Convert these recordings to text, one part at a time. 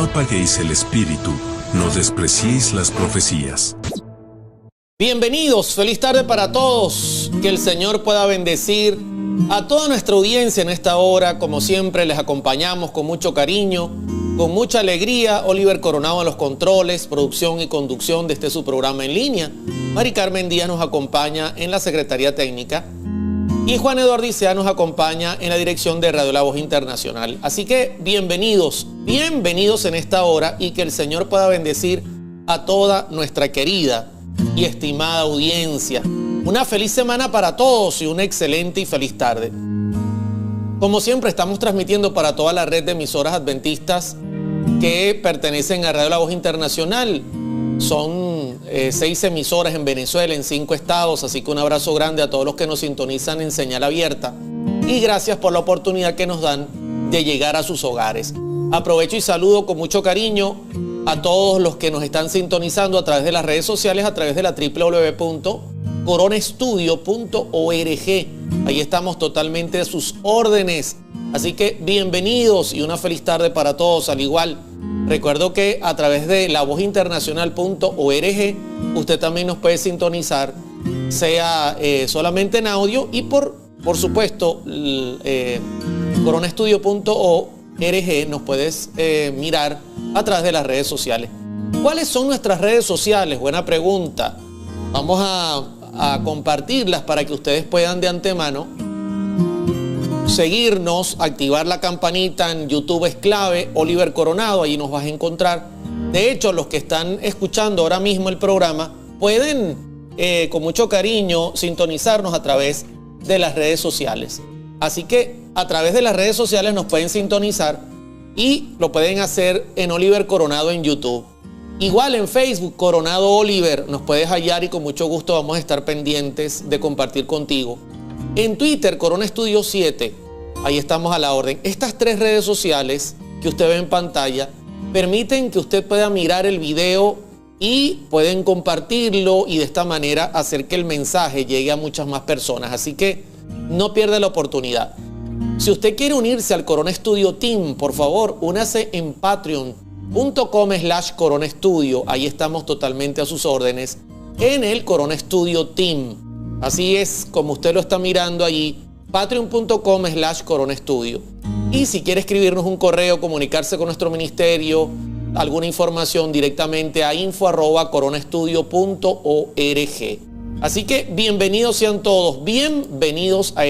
apaguéis el espíritu, no despreciéis las profecías. Bienvenidos, feliz tarde para todos. Que el Señor pueda bendecir a toda nuestra audiencia en esta hora. Como siempre, les acompañamos con mucho cariño, con mucha alegría. Oliver Coronado en los controles, producción y conducción de este su programa en línea. Mari Carmen Díaz nos acompaña en la Secretaría Técnica. Y Juan Eduardo Dicea nos acompaña en la dirección de Radio La Voz Internacional. Así que bienvenidos en esta hora y que el Señor pueda bendecir a toda nuestra querida y estimada audiencia. Una feliz semana para todos y una excelente y feliz tarde. Como siempre, estamos transmitiendo para toda la red de emisoras adventistas que pertenecen a Radio La Voz Internacional. Son 6 emisoras en Venezuela, en 5 estados, así que un abrazo grande a todos los que nos sintonizan en señal abierta y gracias por la oportunidad que nos dan de llegar a sus hogares. Aprovecho y saludo con mucho cariño a todos los que nos están sintonizando a través de las redes sociales, a través de la www.coronaestudio.org. Ahí estamos totalmente a sus órdenes. Así que bienvenidos y una feliz tarde para todos. Al igual, recuerdo que a través de lavozinternacional.org usted también nos puede sintonizar, sea solamente en audio y por supuesto coronaestudio.org nos puedes mirar a través de las redes sociales. ¿Cuáles son nuestras redes sociales? Buena pregunta. Vamos a compartirlas para que ustedes puedan de antemano seguirnos, activar la campanita. En YouTube es clave, Oliver Coronado, ahí nos vas a encontrar. De hecho, los que están escuchando ahora mismo el programa pueden con mucho cariño sintonizarnos a través de las redes sociales. Así que a través de las redes sociales nos pueden sintonizar y lo pueden hacer en Oliver Coronado en YouTube. Igual en Facebook, Coronado Oliver, nos puedes hallar y con mucho gusto vamos a estar pendientes de compartir contigo. En Twitter, Corona Estudio 7, ahí estamos a la orden. Estas 3 redes sociales que usted ve en pantalla permiten que usted pueda mirar el video y pueden compartirlo y de esta manera hacer que el mensaje llegue a muchas más personas. Así que no pierda la oportunidad. Si usted quiere unirse al Corona Studio Team, por favor, únase en patreon.com/Corona Studio. Ahí estamos totalmente a sus órdenes en el Corona Studio Team. Así es como usted lo está mirando allí, patreon.com/Corona Studio. Y si quiere escribirnos un correo, comunicarse con nuestro ministerio, alguna información directamente a info@coronaestudio.org. Así que bienvenidos sean todos, bienvenidos a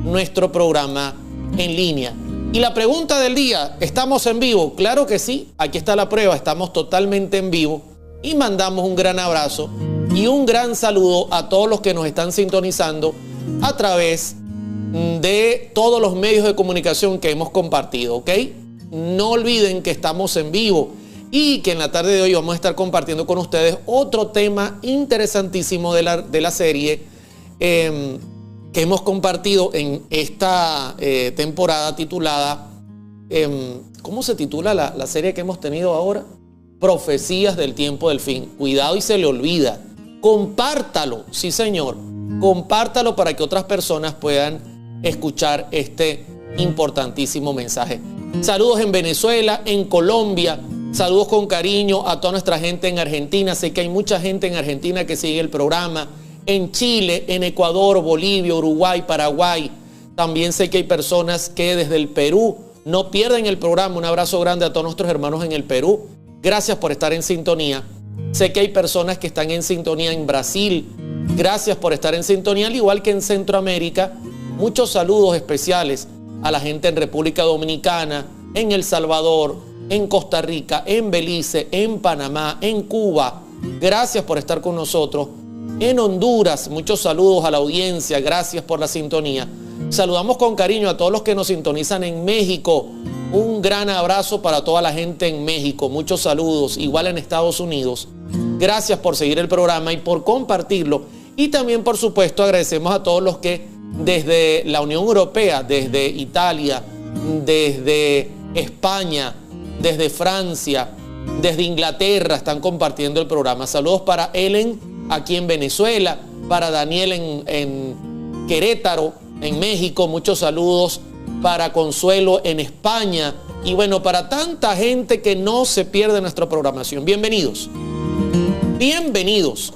nuestro programa en línea. Y la pregunta del día, ¿estamos en vivo? Claro que sí, aquí está la prueba, estamos totalmente en vivo y mandamos un gran abrazo y un gran saludo a todos los que nos están sintonizando a través de todos los medios de comunicación que hemos compartido, ¿ok? No olviden que estamos en vivo y que en la tarde de hoy vamos a estar compartiendo con ustedes otro tema interesantísimo de la serie que hemos compartido en esta temporada titulada, ¿cómo se titula la serie que hemos tenido ahora? Profecías del tiempo del fin. Cuidado y se le olvida. Compártalo, sí señor. Compártalo para que otras personas puedan escuchar este importantísimo mensaje. Saludos en Venezuela, en Colombia. Saludos con cariño a toda nuestra gente en Argentina. Sé que hay mucha gente en Argentina que sigue el programa. En Chile, en Ecuador, Bolivia, Uruguay, Paraguay. También sé que hay personas que desde el Perú no pierden el programa. Un abrazo grande a todos nuestros hermanos en el Perú. Gracias por estar en sintonía. Sé que hay personas que están en sintonía en Brasil. Gracias por estar en sintonía, al igual que en Centroamérica. Muchos saludos especiales a la gente en República Dominicana, en El Salvador, en Costa Rica, en Belice, en Panamá, en Cuba. Gracias por estar con nosotros. En Honduras, muchos saludos a la audiencia. Gracias por la sintonía. Saludamos con cariño a todos los que nos sintonizan en México. Un gran abrazo para toda la gente en México. Muchos saludos. Igual en Estados Unidos. Gracias por seguir el programa y por compartirlo. Y también, por supuesto, agradecemos a todos los que desde la Unión Europea, desde Italia, desde España, desde Francia, desde Inglaterra están compartiendo el programa. Saludos para Ellen aquí en Venezuela, para Daniel en Querétaro, en México. Muchos saludos para Consuelo en España y bueno, para tanta gente que no se pierde nuestra programación. Bienvenidos. Bienvenidos.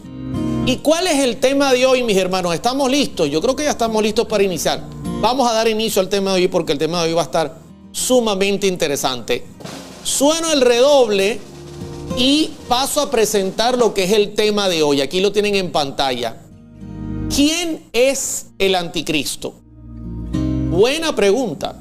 ¿Y cuál es el tema de hoy, mis hermanos? ¿Estamos listos? Yo creo que ya estamos listos para iniciar. Vamos a dar inicio al tema de hoy porque el tema de hoy va a estar sumamente interesante. Sueno el redoble y paso a presentar lo que es el tema de hoy. Aquí lo tienen en pantalla. ¿Quién es el anticristo? Buena pregunta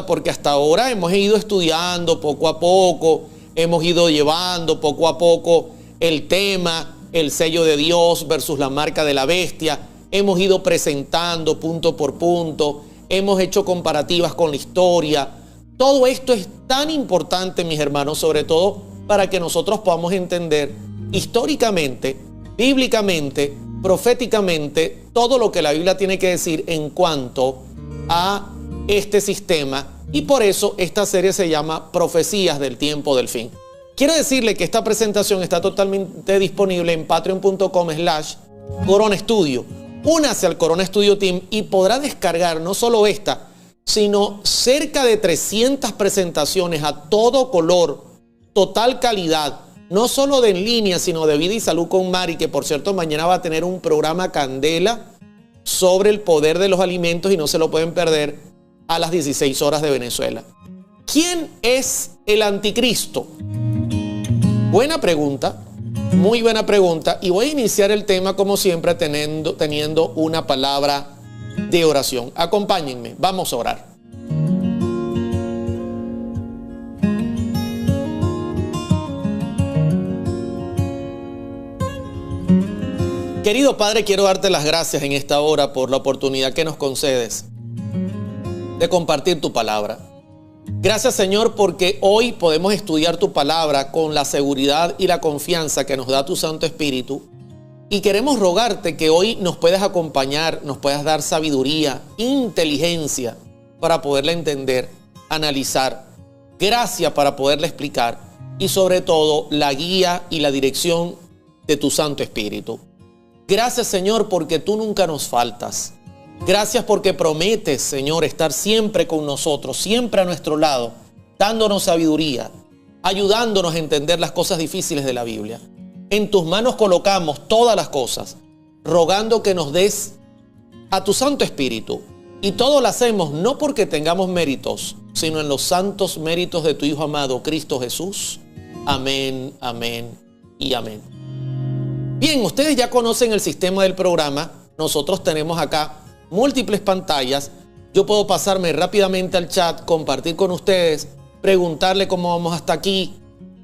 porque hasta ahora hemos ido estudiando poco a poco, hemos ido llevando poco a poco el tema, el sello de Dios versus la marca de la bestia, hemos ido presentando punto por punto, hemos hecho comparativas con la historia. Todo esto es tan importante, mis hermanos, sobre todo para que nosotros podamos entender históricamente, bíblicamente, proféticamente, todo lo que la Biblia tiene que decir en cuanto a este sistema. Y por eso esta serie se llama Profecías del Tiempo del Fin. Quiero decirle que esta presentación está totalmente disponible en patreon.com/Corona Studio. Únase al Corona Studio Team y podrá descargar no solo esta, sino cerca de 300 presentaciones a todo color, total calidad, no solo de en línea, sino de Vida y Salud con Mari, que por cierto mañana va a tener un programa candela sobre el poder de los alimentos y no se lo pueden perder a las 16 horas de Venezuela. ¿Quién es el anticristo? Buena pregunta, muy buena pregunta, y voy a iniciar el tema como siempre teniendo una palabra de oración. Acompáñenme, vamos a orar. Querido Padre, quiero darte las gracias en esta hora por la oportunidad que nos concedes de compartir tu palabra. Gracias, Señor, porque hoy podemos estudiar tu palabra con la seguridad y la confianza que nos da tu Santo Espíritu. Y queremos rogarte que hoy nos puedas acompañar, nos puedas dar sabiduría, inteligencia para poderla entender, analizar, gracia para poderla explicar y sobre todo la guía y la dirección de tu Santo Espíritu. Gracias, Señor, porque tú nunca nos faltas. Gracias porque prometes, Señor, estar siempre con nosotros, siempre a nuestro lado, dándonos sabiduría, ayudándonos a entender las cosas difíciles de la Biblia. En tus manos colocamos todas las cosas, rogando que nos des a tu Santo Espíritu. Y todo lo hacemos no porque tengamos méritos, sino en los santos méritos de tu Hijo amado, Cristo Jesús. Amén, amén y amén. Bien, ustedes ya conocen el sistema del programa. Nosotros tenemos acá múltiples pantallas. Yo puedo pasarme rápidamente al chat, compartir con ustedes, preguntarle cómo vamos hasta aquí.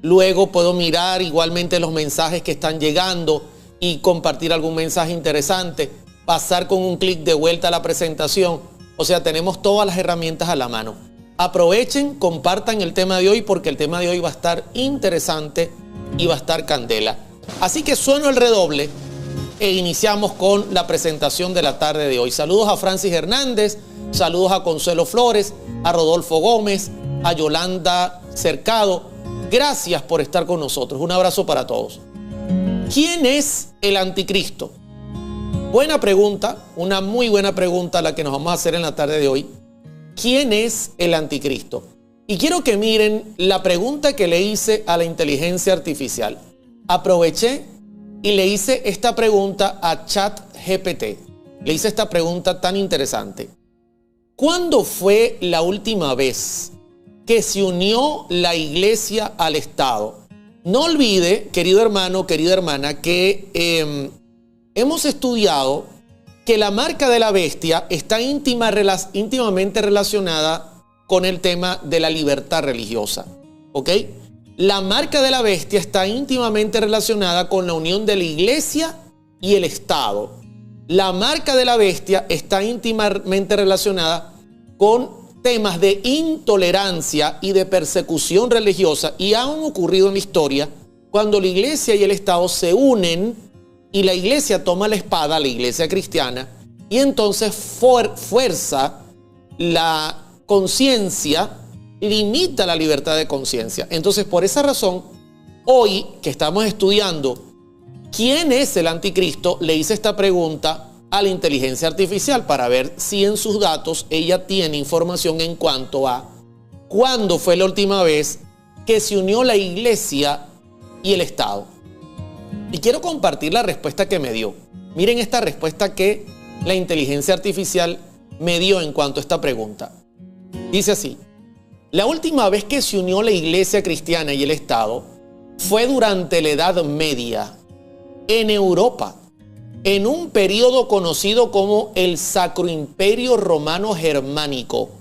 Luego puedo mirar igualmente los mensajes que están llegando y compartir algún mensaje interesante. Pasar con un clic de vuelta a la presentación. O sea, tenemos todas las herramientas a la mano. Aprovechen, compartan el tema de hoy porque el tema de hoy va a estar interesante y va a estar candela. Así que sueno el redoble e iniciamos con la presentación de la tarde de hoy. Saludos a Francis Hernández, saludos a Consuelo Flores, a Rodolfo Gómez, a Yolanda Cercado. Gracias por estar con nosotros. Un abrazo para todos. ¿Quién es el anticristo? Buena pregunta, una muy buena pregunta la que nos vamos a hacer en la tarde de hoy. ¿Quién es el anticristo? Y quiero que miren la pregunta que le hice a la inteligencia artificial. Aproveché y le hice esta pregunta a ChatGPT. Le hice esta pregunta tan interesante. ¿Cuándo fue la última vez que se unió la iglesia al Estado? No olvide, querido hermano, querida hermana, que hemos estudiado que la marca de la bestia está íntimamente relacionada con el tema de la libertad religiosa. ¿Ok? La marca de la bestia está íntimamente relacionada con la unión de la iglesia y el Estado. La marca de la bestia está íntimamente relacionada con temas de intolerancia y de persecución religiosa y han ocurrido en la historia cuando la iglesia y el Estado se unen y la iglesia toma la espada, la iglesia cristiana, y entonces fuerza la conciencia, limita la libertad de conciencia. Entonces, por esa razón, hoy que estamos estudiando quién es el anticristo, le hice esta pregunta a la inteligencia artificial para ver si en sus datos ella tiene información en cuanto a cuándo fue la última vez que se unió la iglesia y el Estado. Y quiero compartir la respuesta que me dio. Miren esta respuesta que la inteligencia artificial me dio en cuanto a esta pregunta. Dice así: la última vez que se unió la iglesia cristiana y el Estado fue durante la Edad Media, en Europa, en un periodo conocido como el Sacro Imperio Romano Germánico,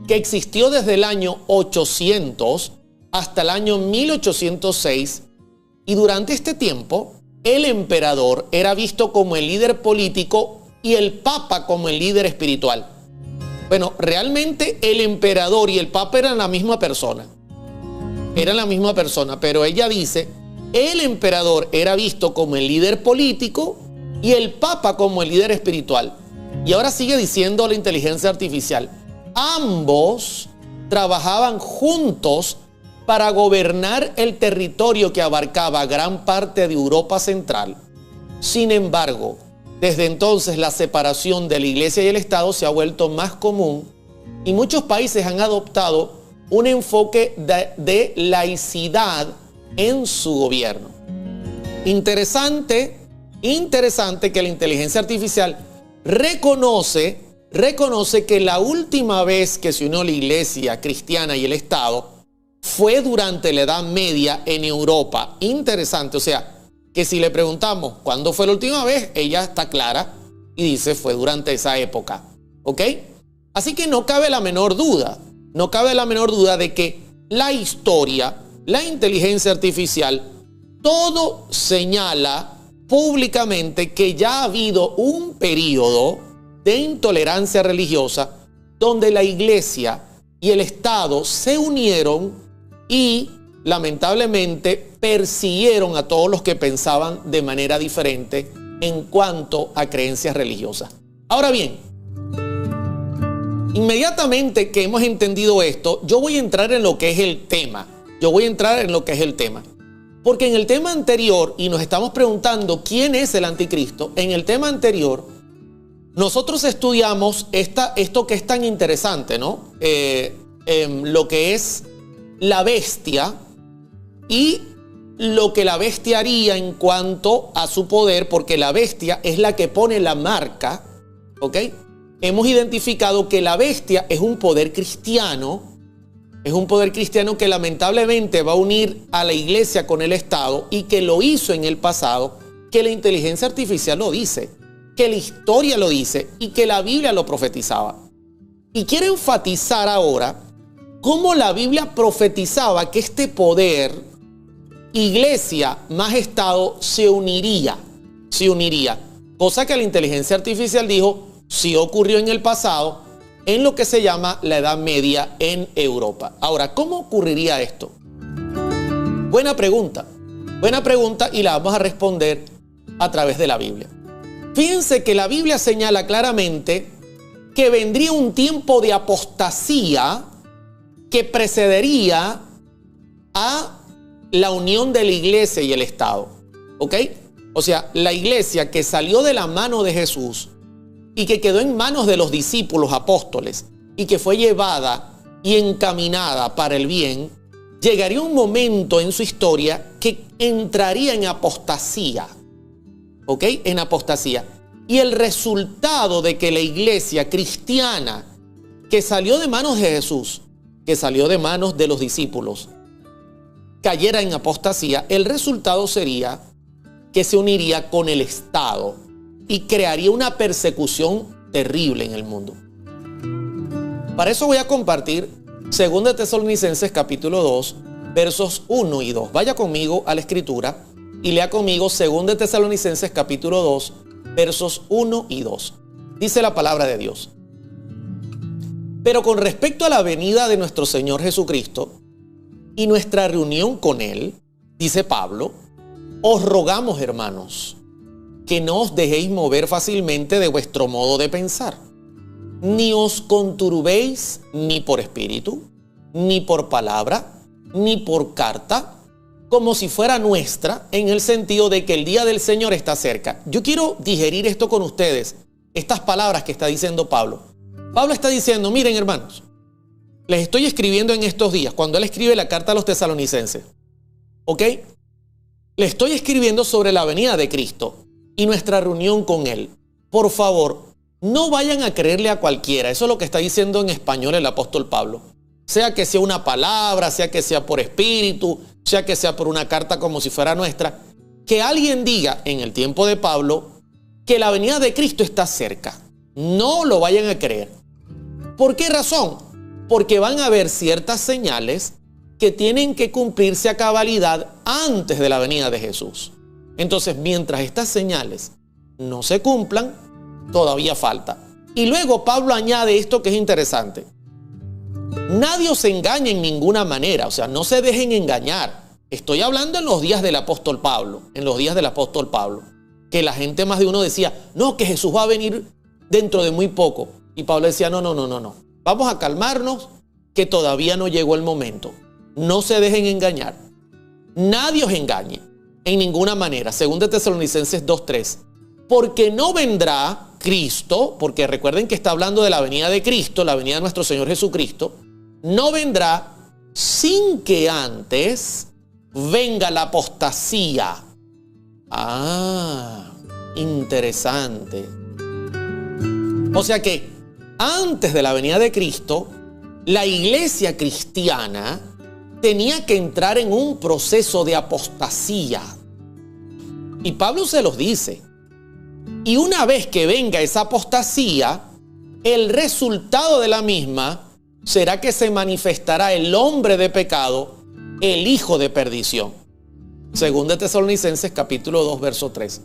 que existió desde el año 800 hasta el año 1806, y durante este tiempo el emperador era visto como el líder político y el papa como el líder espiritual. Bueno, realmente el emperador y el papa eran la misma persona. Eran la misma persona, pero ella dice, el emperador era visto como el líder político y el papa como el líder espiritual. Y ahora sigue diciendo la inteligencia artificial, ambos trabajaban juntos para gobernar el territorio que abarcaba gran parte de Europa Central. Sin embargo, desde entonces la separación de la iglesia y el Estado se ha vuelto más común y muchos países han adoptado un enfoque de laicidad en su gobierno. Interesante que la inteligencia artificial reconoce que la última vez que se unió la iglesia cristiana y el Estado fue durante la Edad Media en Europa. Interesante, o sea, que si le preguntamos cuándo fue la última vez, ella está clara y dice fue durante esa época, ¿ok? Así que no cabe la menor duda de que la historia, la inteligencia artificial, todo señala públicamente que ya ha habido un periodo de intolerancia religiosa donde la iglesia y el Estado se unieron y lamentablemente persiguieron a todos los que pensaban de manera diferente en cuanto a creencias religiosas. Ahora bien, inmediatamente que hemos entendido esto, yo voy a entrar en lo que es el tema. Porque en el tema anterior, y nos estamos preguntando quién es el anticristo, en el tema anterior, nosotros estudiamos esto que es tan interesante, ¿no? Lo que es la bestia y lo que la bestia haría en cuanto a su poder, porque la bestia es la que pone la marca, ¿ok? Hemos identificado que la bestia es un poder cristiano que lamentablemente va a unir a la iglesia con el Estado y que lo hizo en el pasado, que la inteligencia artificial lo dice, que la historia lo dice y que la Biblia lo profetizaba. Y quiero enfatizar ahora cómo la Biblia profetizaba que este poder, iglesia más Estado, se uniría. Cosa que la inteligencia artificial dijo sí ocurrió en el pasado, en lo que se llama la Edad Media en Europa. Ahora, ¿cómo ocurriría esto? Buena pregunta y la vamos a responder a través de la Biblia. Fíjense que la Biblia señala claramente que vendría un tiempo de apostasía que precedería a la unión de la iglesia y el Estado, ¿ok? O sea, la iglesia que salió de la mano de Jesús y que quedó en manos de los discípulos apóstoles y que fue llevada y encaminada para el bien, llegaría un momento en su historia que entraría en apostasía, ¿ok? En apostasía. Y el resultado de que la iglesia cristiana que salió de manos de Jesús, que salió de manos de los discípulos, cayera en apostasía, el resultado sería que se uniría con el Estado y crearía una persecución terrible en el mundo. Para eso voy a compartir 2 Tesalonicenses capítulo 2, versos 1 y 2. Vaya conmigo a la escritura y lea conmigo 2 Tesalonicenses capítulo 2, versos 1 y 2. Dice la palabra de Dios: pero con respecto a la venida de nuestro Señor Jesucristo y nuestra reunión con Él, dice Pablo, os rogamos, hermanos, que no os dejéis mover fácilmente de vuestro modo de pensar, ni os conturbéis ni por espíritu, ni por palabra, ni por carta, como si fuera nuestra, en el sentido de que el día del Señor está cerca. Yo quiero digerir esto con ustedes estas palabras que está diciendo Pablo. Pablo está diciendo, miren hermanos, les estoy escribiendo en estos días, cuando él escribe la carta a los tesalonicenses, ¿ok? Le estoy escribiendo sobre la venida de Cristo y nuestra reunión con Él. Por favor, no vayan a creerle a cualquiera. Eso es lo que está diciendo en español el apóstol Pablo. Sea que sea una palabra, sea que sea por espíritu, sea que sea por una carta como si fuera nuestra. Que alguien diga en el tiempo de Pablo que la venida de Cristo está cerca. No lo vayan a creer. ¿Por qué razón? Porque van a haber ciertas señales que tienen que cumplirse a cabalidad antes de la venida de Jesús. Entonces, mientras estas señales no se cumplan, todavía falta. Y luego Pablo añade esto que es interesante. Nadie os engañe en ninguna manera, o sea, no se dejen engañar. Estoy hablando en los días del apóstol Pablo, que la gente más de uno decía, no, que Jesús va a venir dentro de muy poco. Y Pablo decía, no. Vamos a calmarnos, que todavía no llegó el momento. No se dejen engañar. Nadie os engañe en ninguna manera. Según de Tesalonicenses 2:3. Porque no vendrá Cristo, porque recuerden que está hablando de la venida de Cristo, la venida de nuestro Señor Jesucristo, no vendrá sin que antes venga la apostasía. Interesante. O sea que antes de la venida de Cristo, la iglesia cristiana tenía que entrar en un proceso de apostasía. Y Pablo se los dice. Y una vez que venga esa apostasía, el resultado de la misma será que se manifestará el hombre de pecado, el hijo de perdición. Según de Tesalonicenses capítulo 2, verso 3.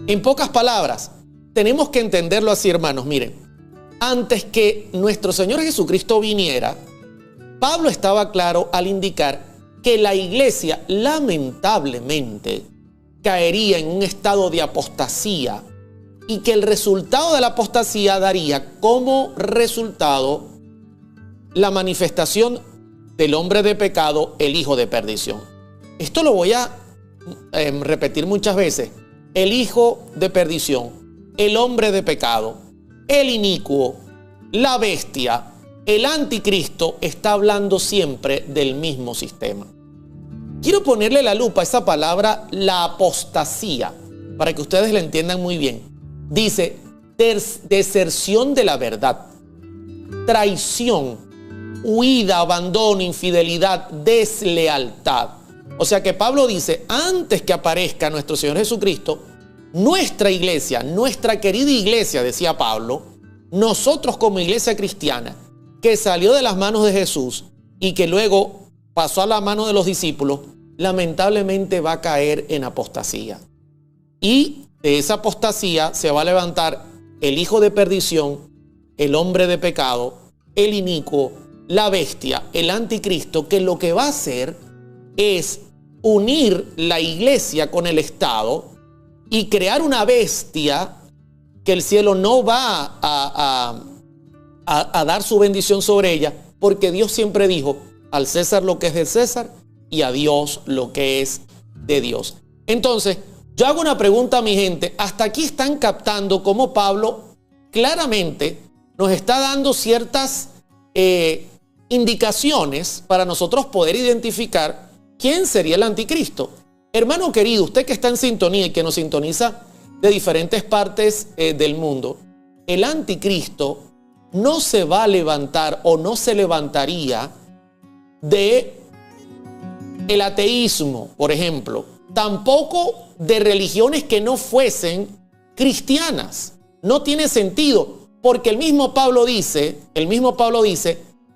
En pocas palabras, tenemos que entenderlo así, hermanos. Miren, antes que nuestro Señor Jesucristo viniera, Pablo estaba claro al indicar que la iglesia lamentablemente caería en un estado de apostasía y que el resultado de la apostasía daría como resultado la manifestación del hombre de pecado, el hijo de perdición. Esto lo voy a repetir muchas veces. El hijo de perdición, el hombre de pecado, el inicuo, la bestia, el anticristo está hablando siempre del mismo sistema. Quiero ponerle la lupa a esa palabra, la apostasía, para que ustedes la entiendan muy bien. Dice, deserción de la verdad, traición, huida, abandono, infidelidad, deslealtad. O sea que Pablo dice, antes que aparezca nuestro Señor Jesucristo, nuestra iglesia, nuestra querida iglesia, decía Pablo, nosotros como iglesia cristiana, que salió de las manos de Jesús y que luego pasó a la mano de los discípulos, lamentablemente va a caer en apostasía. Y de esa apostasía se va a levantar el hijo de perdición, el hombre de pecado, el inicuo, la bestia, el anticristo, que lo que va a hacer es unir la iglesia con el Estado y crear una bestia que el cielo no va a dar su bendición sobre ella, porque Dios siempre dijo, al César lo que es de César y a Dios lo que es de Dios. Entonces, yo hago una pregunta a mi gente. Hasta aquí están captando cómo Pablo claramente nos está dando ciertas indicaciones para nosotros poder identificar quién sería el anticristo. Hermano querido, usted que está en sintonía y que nos sintoniza de diferentes partes del mundo, el anticristo no se va a levantar o no se levantaría de el ateísmo, por ejemplo, tampoco de religiones que no fuesen cristianas. No tiene sentido, porque el mismo Pablo dice,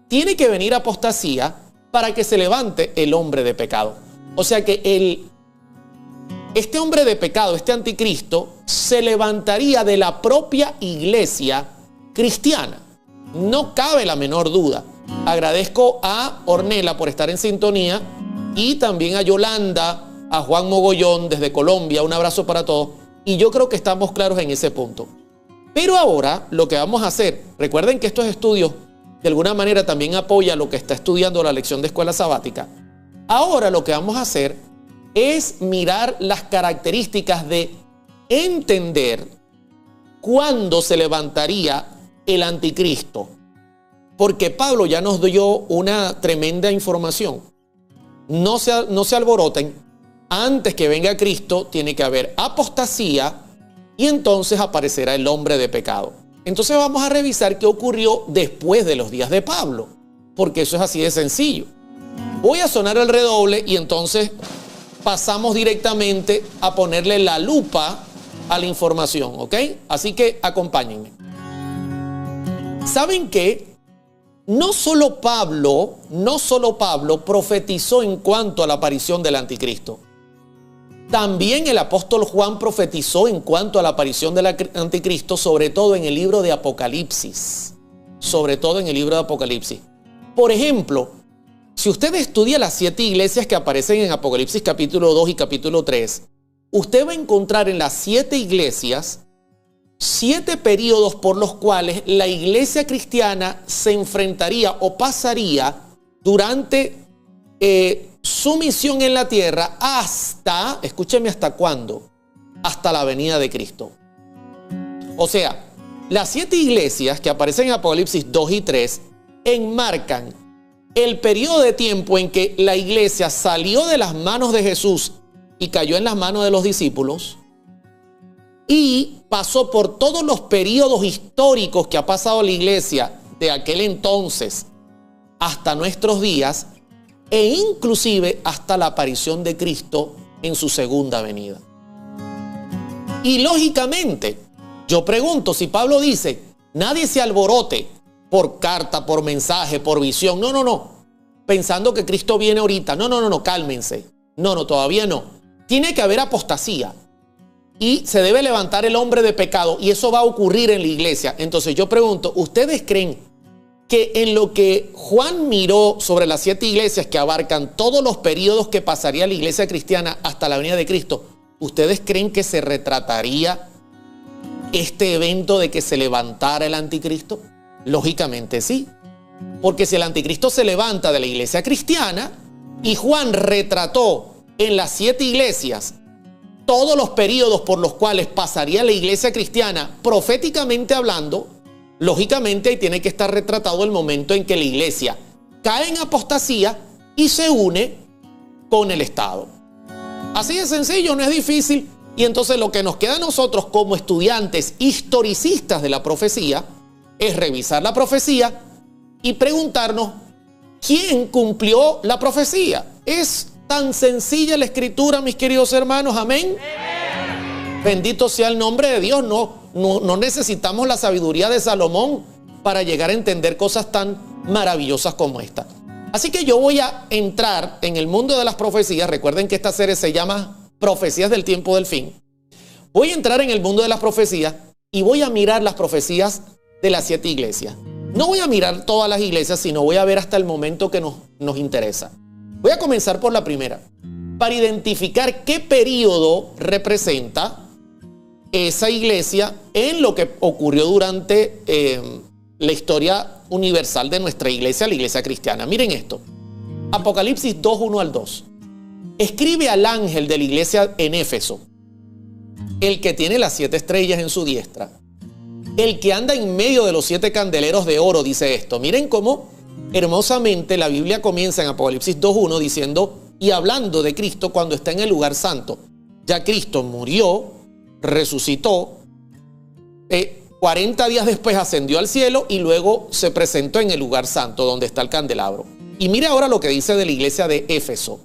tiene que venir apostasía para que se levante el hombre de pecado. O sea que este hombre de pecado, este anticristo, se levantaría de la propia iglesia cristiana. No cabe la menor duda. Agradezco a Ornella por estar en sintonía y también a Yolanda, a Juan Mogollón desde Colombia. Un abrazo para todos. Y yo creo que estamos claros en ese punto. Pero ahora lo que vamos a hacer, recuerden que estos estudios de alguna manera también apoya lo que está estudiando la lección de escuela sabática. Ahora lo que vamos a hacer es mirar las características de entender cuándo se levantaría el anticristo. Porque Pablo ya nos dio una tremenda información. No se alboroten. Antes que venga Cristo tiene que haber apostasía y entonces aparecerá el hombre de pecado. Entonces vamos a revisar qué ocurrió después de los días de Pablo, porque eso es así de sencillo. Voy a sonar el redoble y entonces pasamos directamente a ponerle la lupa a la información, ¿ok? Así que acompáñenme. ¿Saben qué? No solo Pablo profetizó en cuanto a la aparición del anticristo. También el apóstol Juan profetizó en cuanto a la aparición del anticristo, sobre todo en el libro de Apocalipsis. Por ejemplo, si usted estudia las 7 iglesias que aparecen en Apocalipsis capítulo 2 y capítulo 3, usted va a encontrar en las 7 iglesias 7 periodos por los cuales la iglesia cristiana se enfrentaría o pasaría durante su misión en la tierra hasta, escúcheme, ¿hasta cuándo? Hasta la venida de Cristo. O sea, las 7 iglesias que aparecen en Apocalipsis 2 y 3 enmarcan el periodo de tiempo en que la iglesia salió de las manos de Jesús y cayó en las manos de los discípulos y pasó por todos los periodos históricos que ha pasado la iglesia de aquel entonces hasta nuestros días e inclusive hasta la aparición de Cristo en su segunda venida. Y lógicamente, yo pregunto, si Pablo dice, nadie se alborote por carta, por mensaje, por visión, no, pensando que Cristo viene ahorita, no, cálmense, no, todavía no. Tiene que haber apostasía y se debe levantar el hombre de pecado y eso va a ocurrir en la iglesia. Entonces yo pregunto, ¿ustedes creen que en lo que Juan miró sobre las 7 iglesias que abarcan todos los periodos que pasaría la iglesia cristiana hasta la venida de Cristo, ¿ustedes creen que se retrataría este evento de que se levantara el anticristo? Lógicamente sí, porque si el anticristo se levanta de la iglesia cristiana y Juan retrató en las 7 iglesias todos los periodos por los cuales pasaría la iglesia cristiana proféticamente hablando, lógicamente ahí tiene que estar retratado el momento en que la iglesia cae en apostasía y se une con el Estado. Así de sencillo, no es difícil. Y entonces lo que nos queda a nosotros como estudiantes historicistas de la profecía es revisar la profecía y preguntarnos quién cumplió la profecía. Es tan sencilla la escritura, mis queridos hermanos, amén. Bendito sea el nombre de Dios. No necesitamos la sabiduría de Salomón para llegar a entender cosas tan maravillosas como esta. Así que yo voy a entrar en el mundo de las profecías. Recuerden que esta serie se llama Profecías del Tiempo del Fin. Voy a entrar en el mundo de las profecías y voy a mirar las profecías de las 7 iglesias. No voy a mirar todas las iglesias, sino voy a ver hasta el momento que nos interesa. Voy a comenzar por la primera, para identificar qué periodo representa esa iglesia en lo que ocurrió durante la historia universal de nuestra iglesia, la iglesia cristiana. Miren esto. Apocalipsis 2, 1 al 2. Escribe al ángel de la iglesia en Éfeso, el que tiene las 7 estrellas en su diestra, el que anda en medio de los 7 candeleros de oro, dice esto. Miren cómo hermosamente la Biblia comienza en Apocalipsis 2.1 diciendo y hablando de Cristo cuando está en el lugar santo. Ya Cristo murió, resucitó, 40 días después ascendió al cielo y luego se presentó en el lugar santo donde está el candelabro. Y mire ahora lo que dice de la iglesia de Éfeso.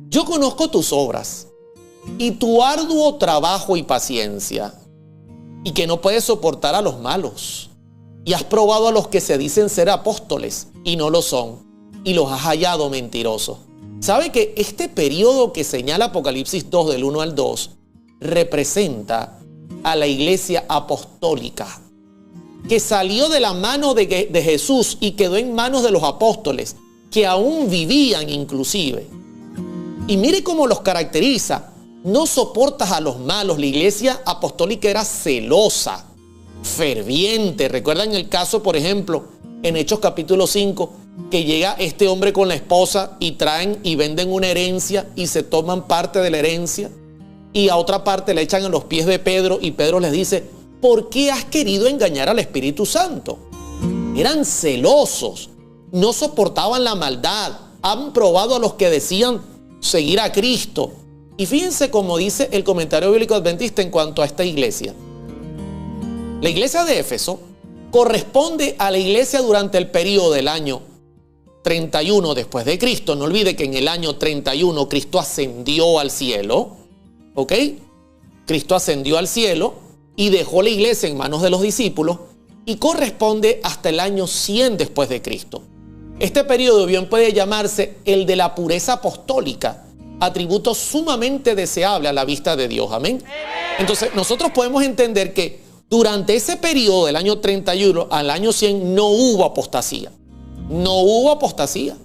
Yo conozco tus obras y tu arduo trabajo y paciencia, y que no puedes soportar a los malos. Y has probado a los que se dicen ser apóstoles y no lo son, y los has hallado mentirosos. ¿Sabe que este periodo que señala Apocalipsis 2 del 1 al 2 representa a la iglesia apostólica, que salió de la mano de Jesús y quedó en manos de los apóstoles, que aún vivían inclusive? Y mire cómo los caracteriza. No soportas a los malos. La iglesia apostólica era celosa, ferviente. ¿Recuerdan el caso, por ejemplo, en Hechos capítulo 5, que llega este hombre con la esposa y traen y venden una herencia y se toman parte de la herencia y a otra parte le echan a los pies de Pedro y Pedro les dice, ¿por qué has querido engañar al Espíritu Santo? Eran celosos, no soportaban la maldad, han probado a los que decían seguir a Cristo. Y fíjense cómo dice el comentario bíblico adventista en cuanto a esta iglesia. La iglesia de Éfeso corresponde a la iglesia durante el periodo del año 31 después de Cristo. No olvide que en el año 31 Cristo ascendió al cielo, ¿ok? Cristo ascendió al cielo y dejó la iglesia en manos de los discípulos y corresponde hasta el año 100 después de Cristo. Este periodo bien puede llamarse el de la pureza apostólica, atributo sumamente deseable a la vista de Dios. Amén. Entonces nosotros podemos entender que durante ese periodo del año 31 al año 100 no hubo apostasía. No hubo apostasía.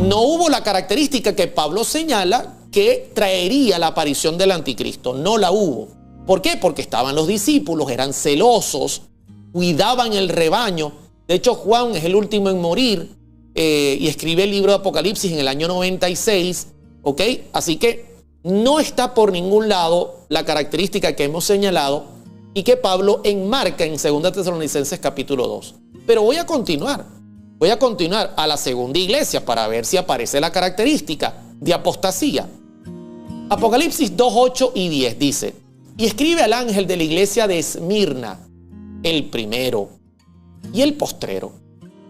No hubo la característica que Pablo señala que traería la aparición del anticristo. No la hubo. ¿Por qué? Porque estaban los discípulos, eran celosos, cuidaban el rebaño. De hecho, Juan es el último en morir y escribe el libro de Apocalipsis en el año 96. ¿Ok? Así que no está por ningún lado la característica que hemos señalado y que Pablo enmarca en 2 Tesalonicenses capítulo 2. Pero voy a continuar a la segunda iglesia para ver si aparece la característica de apostasía. Apocalipsis 2, 8 y 10 dice: y escribe al ángel de la iglesia de Esmirna, el primero y el postrero,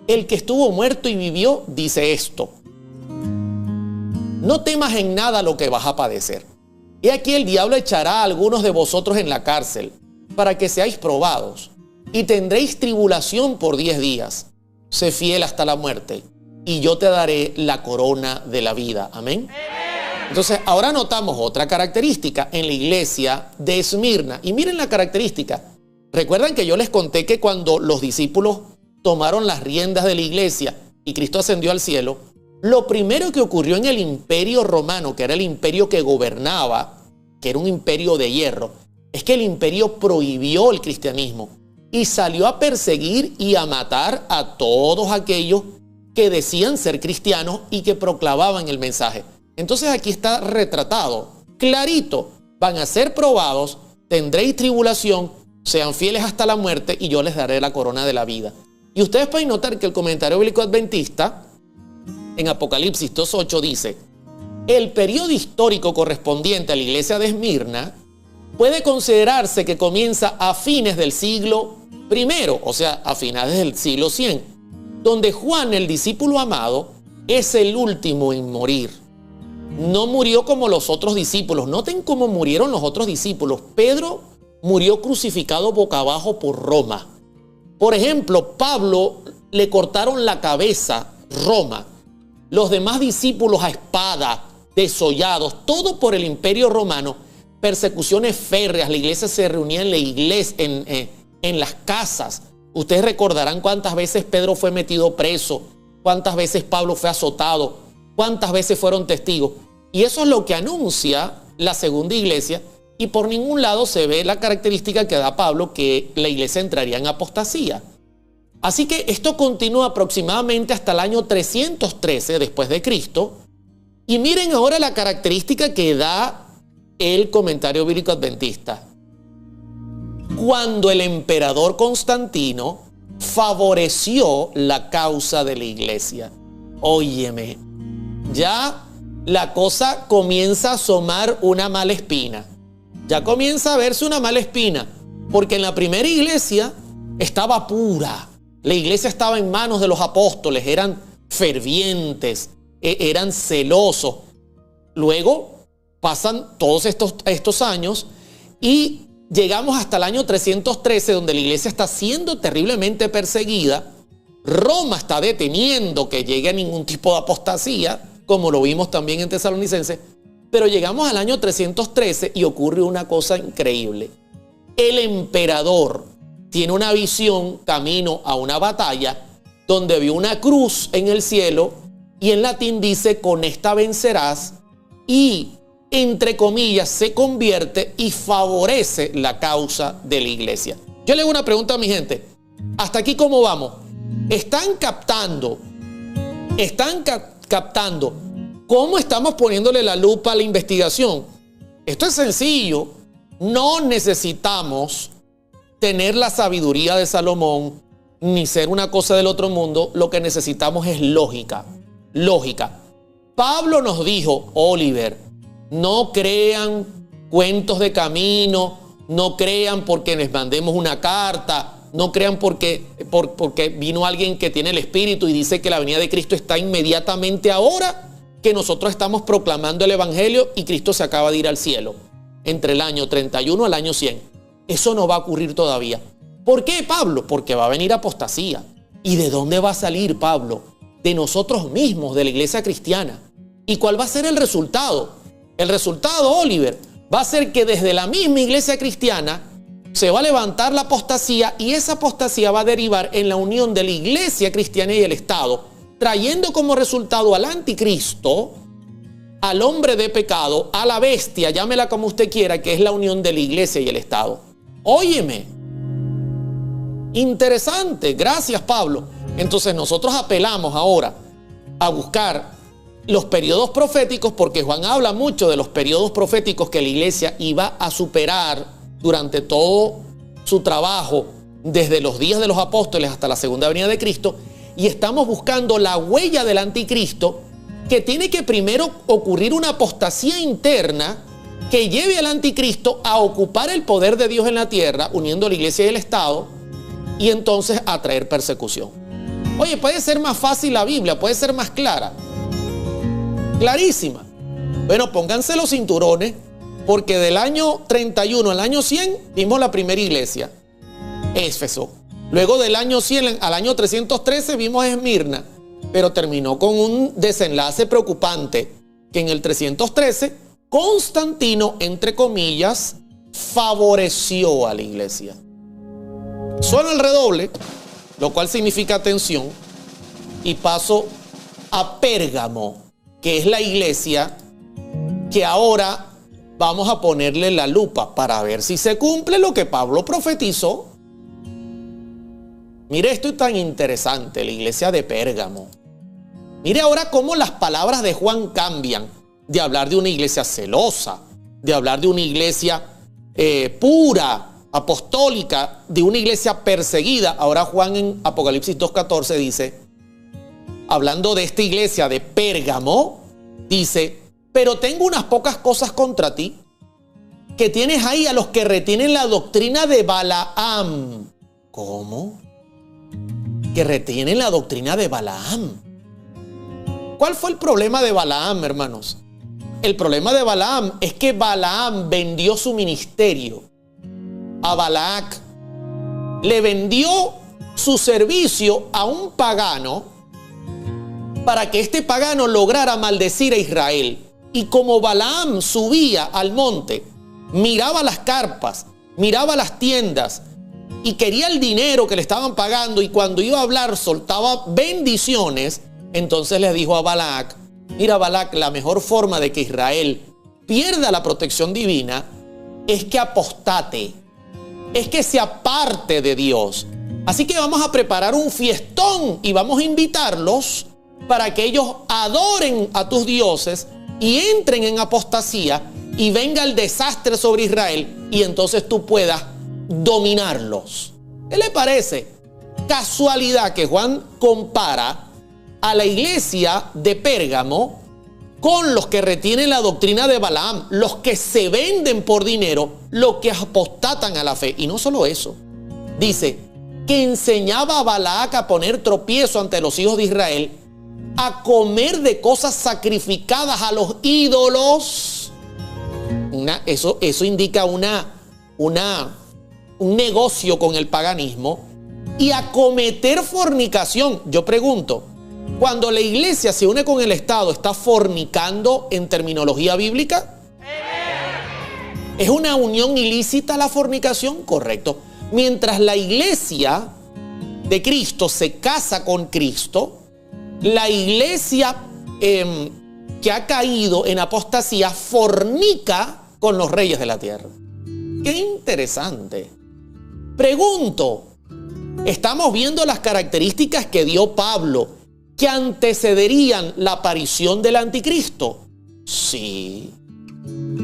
el que estuvo muerto y vivió, dice esto: no temas en nada lo que vas a padecer. He aquí el diablo echará a algunos de vosotros en la cárcel, para que seáis probados, y tendréis tribulación por 10 días. Sé fiel hasta la muerte, y yo te daré la corona de la vida. Amén. Entonces, ahora notamos otra característica en la iglesia de Esmirna. Y miren la característica. Recuerdan que yo les conté que cuando los discípulos tomaron las riendas de la iglesia y Cristo ascendió al cielo, lo primero que ocurrió en el imperio romano, que era el imperio que gobernaba, que era un imperio de hierro, es que el imperio prohibió el cristianismo y salió a perseguir y a matar a todos aquellos que decían ser cristianos y que proclamaban el mensaje. Entonces aquí está retratado, clarito: van a ser probados, tendréis tribulación, sean fieles hasta la muerte y yo les daré la corona de la vida. Y ustedes pueden notar que el comentario bíblico adventista en Apocalipsis 2.8 dice: el periodo histórico correspondiente a la iglesia de Esmirna puede considerarse que comienza a fines del siglo I, o sea, a finales del siglo 100, donde Juan, el discípulo amado, es el último en morir. No murió como los otros discípulos. Noten cómo murieron los otros discípulos. Pedro murió crucificado boca abajo por Roma. Por ejemplo, Pablo le cortaron la cabeza, Roma. Los demás discípulos a espada, desollados, todo por el imperio romano. Persecuciones férreas, la iglesia se reunía en la iglesia, en las casas. Ustedes recordarán cuántas veces Pedro fue metido preso, cuántas veces Pablo fue azotado, cuántas veces fueron testigos. Y eso es lo que anuncia la segunda iglesia, y por ningún lado se ve la característica que da Pablo, que la iglesia entraría en apostasía. Así que esto continúa aproximadamente hasta el año 313 después de Cristo. Y miren ahora la característica que da el comentario bíblico adventista. Cuando el emperador Constantino favoreció la causa de la iglesia. Óyeme, ya la cosa comienza a asomar una mala espina. Ya comienza a verse una mala espina, porque en la primera iglesia estaba pura. La iglesia estaba en manos de los apóstoles, eran fervientes, eran celosos. Luego pasan todos estos años y llegamos hasta el año 313, donde la iglesia está siendo terriblemente perseguida. Roma está deteniendo que llegue a ningún tipo de apostasía, como lo vimos también en Tesalonicenses. Pero llegamos al año 313 y ocurre una cosa increíble. El emperador tiene una visión camino a una batalla donde vio una cruz en el cielo y en latín dice: con esta vencerás, y entre comillas se convierte y favorece la causa de la iglesia. Yo le hago una pregunta a mi gente. ¿Hasta aquí cómo vamos? ¿Están captando? ¿Cómo estamos poniéndole la lupa a la investigación? Esto es sencillo. No necesitamos tener la sabiduría de Salomón, ni ser una cosa del otro mundo. Lo que necesitamos es lógica. Lógica. Pablo nos dijo, Oliver, no crean cuentos de camino, no crean porque les mandemos una carta, no crean porque vino alguien que tiene el Espíritu y dice que la venida de Cristo está inmediatamente ahora que nosotros estamos proclamando el Evangelio y Cristo se acaba de ir al cielo, entre el año 31 al año 100. Eso no va a ocurrir todavía. ¿Por qué, Pablo? Porque va a venir apostasía. ¿Y de dónde va a salir, Pablo? De nosotros mismos, de la iglesia cristiana. ¿Y cuál va a ser el resultado? El resultado, Oliver, va a ser que desde la misma iglesia cristiana se va a levantar la apostasía y esa apostasía va a derivar en la unión de la iglesia cristiana y el Estado, trayendo como resultado al anticristo, al hombre de pecado, a la bestia, llámela como usted quiera, que es la unión de la iglesia y el Estado. Óyeme, interesante, gracias Pablo. Entonces nosotros apelamos ahora a buscar los periodos proféticos, porque Juan habla mucho de los periodos proféticos que la iglesia iba a superar durante todo su trabajo, desde los días de los apóstoles hasta la segunda venida de Cristo, y estamos buscando la huella del anticristo, que tiene que primero ocurrir una apostasía interna que lleve al anticristo a ocupar el poder de Dios en la tierra, uniendo la iglesia y el Estado, y entonces a traer persecución. Oye, puede ser más fácil la Biblia, puede ser más clara, clarísima. Bueno, pónganse los cinturones, porque del año 31 al año 100 vimos la primera iglesia, Éfeso. Luego del año 100 al año 313 vimos a Esmirna, pero terminó con un desenlace preocupante, que en el 313 Constantino, entre comillas, favoreció a la iglesia. Suena el redoble, lo cual significa atención, y paso a Pérgamo, que es la iglesia que ahora vamos a ponerle la lupa para ver si se cumple lo que Pablo profetizó. Mire, esto es tan interesante, la iglesia de Pérgamo. Mire ahora cómo las palabras de Juan cambian, de hablar de una iglesia celosa, de hablar de una iglesia pura, apostólica, de una iglesia perseguida. Ahora Juan en Apocalipsis 2:14 dice, hablando de esta iglesia de Pérgamo, dice, pero tengo unas pocas cosas contra ti, que tienes ahí a los que retienen la doctrina de Balaam. ¿Cómo? Que retienen la doctrina de Balaam. ¿Cuál fue el problema de Balaam, hermanos? El problema de Balaam es que Balaam vendió su ministerio a Balac. Le vendió su servicio a un pagano para que este pagano lograra maldecir a Israel. Y como Balaam subía al monte, miraba las carpas, miraba las tiendas y quería el dinero que le estaban pagando, y cuando iba a hablar soltaba bendiciones, entonces le dijo a Balac, mira Balac, la mejor forma de que Israel pierda la protección divina es que apostate, es que se aparte de Dios. Así que vamos a preparar un fiestón y vamos a invitarlos para que ellos adoren a tus dioses y entren en apostasía y venga el desastre sobre Israel y entonces tú puedas dominarlos. ¿Qué le parece? Casualidad que Juan compara a la iglesia de Pérgamo con los que retienen la doctrina de Balaam, los que se venden por dinero, los que apostatan a la fe. Y no solo eso, dice que enseñaba a Balac a poner tropiezo ante los hijos de Israel, a comer de cosas sacrificadas a los ídolos. Eso indica un negocio con el paganismo, y a cometer fornicación. Yo pregunto, cuando la iglesia se une con el Estado, ¿está fornicando en terminología bíblica? ¿Es una unión ilícita la fornicación? Correcto. Mientras la iglesia de Cristo se casa con Cristo, la iglesia que ha caído en apostasía fornica con los reyes de la tierra. ¡Qué interesante! Pregunto, ¿estamos viendo las características que dio Pablo que antecederían la aparición del anticristo? Sí.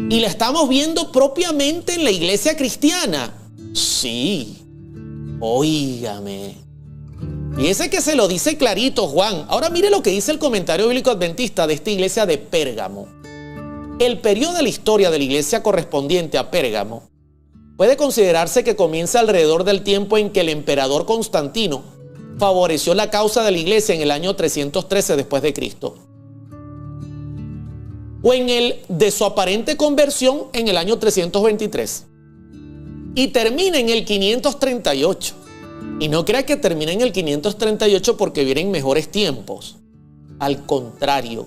¿Y la estamos viendo propiamente en la iglesia cristiana? Sí. Óigame. Y ese que se lo dice clarito Juan. Ahora mire lo que dice el comentario bíblico adventista de esta iglesia de Pérgamo. El periodo de la historia de la iglesia correspondiente a Pérgamo puede considerarse que comienza alrededor del tiempo en que el emperador Constantino favoreció la causa de la iglesia en el año 313 después de Cristo. O en el de su aparente conversión en el año 323. Y termina en el 538. Y no crea que termina en el 538 porque vienen mejores tiempos. Al contrario,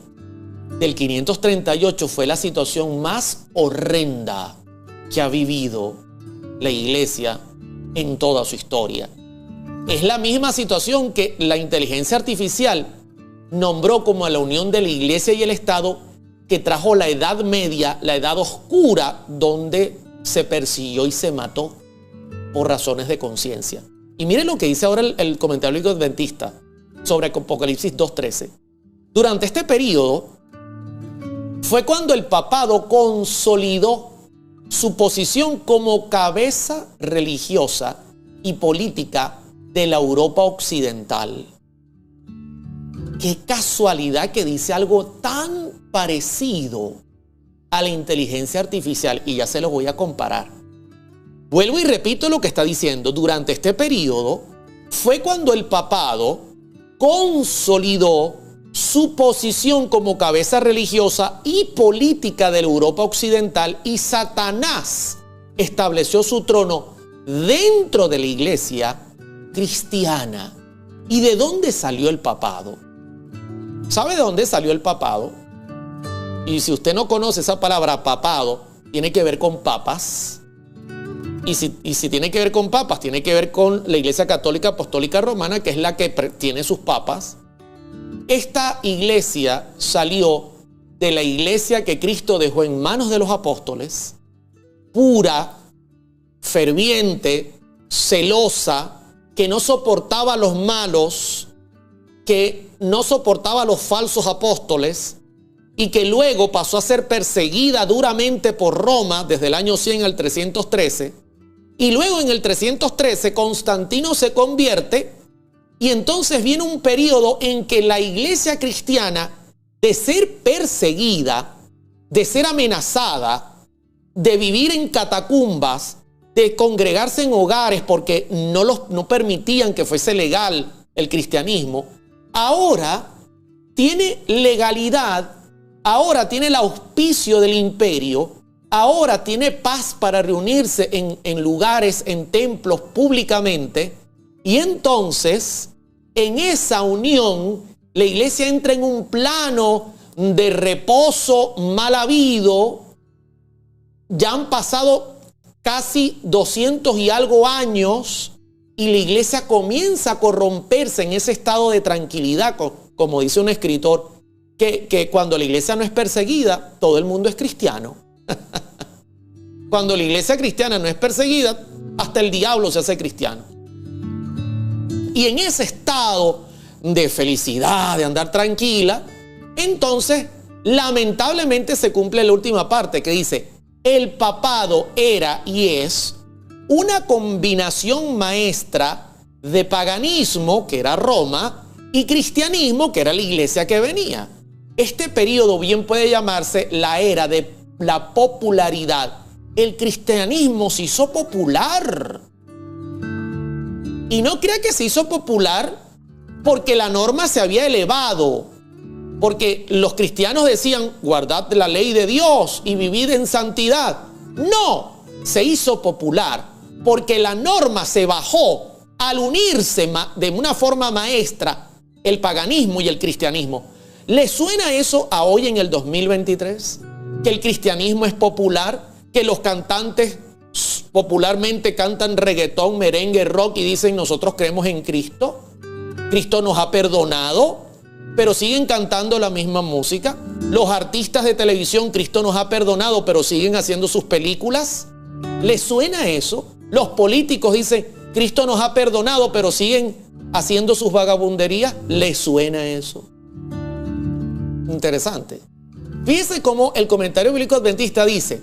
del 538 fue la situación más horrenda que ha vivido la iglesia en toda su historia. Es la misma situación que la inteligencia artificial nombró como a la unión de la iglesia y el Estado, que trajo la Edad Media, la Edad Oscura, donde se persiguió y se mató por razones de conciencia. Y miren lo que dice ahora el comentario bíblico adventista sobre Apocalipsis 2:13. Durante este periodo fue cuando el papado consolidó su posición como cabeza religiosa y política de la Europa occidental. Qué casualidad que dice algo tan parecido a la inteligencia artificial, y ya se los voy a comparar. Vuelvo y repito lo que está diciendo. Durante este periodo fue cuando el papado consolidó su posición como cabeza religiosa y política de la Europa occidental, y Satanás estableció su trono dentro de la iglesia cristiana. ¿Y de dónde salió el papado? ¿Sabe de dónde salió el papado? Y si usted no conoce esa palabra papado, tiene que ver con papas. Y si tiene que ver con papas, tiene que ver con la Iglesia Católica Apostólica Romana, que es la que tiene sus papas. Esta iglesia salió de la iglesia que Cristo dejó en manos de los apóstoles, pura, ferviente, celosa, que no soportaba a los malos, que no soportaba a los falsos apóstoles, y que luego pasó a ser perseguida duramente por Roma desde el año 100 al 313. Y luego en el 313 Constantino se convierte, y entonces viene un periodo en que la iglesia cristiana, de ser perseguida, de ser amenazada, de vivir en catacumbas, de congregarse en hogares porque no permitían que fuese legal el cristianismo, ahora tiene legalidad, ahora tiene el auspicio del imperio, ahora tiene paz para reunirse en lugares, en templos, públicamente. Y entonces, en esa unión, la iglesia entra en un plano de reposo mal habido. Ya han pasado casi 200 y algo años, y la iglesia comienza a corromperse en ese estado de tranquilidad, como dice un escritor, que cuando la iglesia no es perseguida, todo el mundo es cristiano. Cuando la iglesia cristiana no es perseguida, hasta el diablo se hace cristiano. Y en ese estado de felicidad, de andar tranquila, entonces lamentablemente se cumple la última parte que dice: el papado era y es una combinación maestra de paganismo, que era Roma, y cristianismo, que era la iglesia que venía. Este periodo bien puede llamarse la era de la popularidad. El cristianismo se hizo popular. Y no crea que se hizo popular porque la norma se había elevado, porque los cristianos decían: guardad la ley de Dios y vivid en santidad. No, se hizo popular porque la norma se bajó al unirse de una forma maestra el paganismo y el cristianismo. ¿Le suena eso a hoy en el 2023? Que el cristianismo es popular, que los cantantes popularmente cantan reggaetón, merengue, rock y dicen: nosotros creemos en Cristo, Cristo nos ha perdonado, pero siguen cantando la misma música. Los artistas de televisión: Cristo nos ha perdonado, pero siguen haciendo sus películas. ¿Les suena eso? Los políticos dicen: Cristo nos ha perdonado, pero siguen haciendo sus vagabunderías. ¿Les suena eso? Interesante. Fíjese cómo el comentario bíblico adventista dice: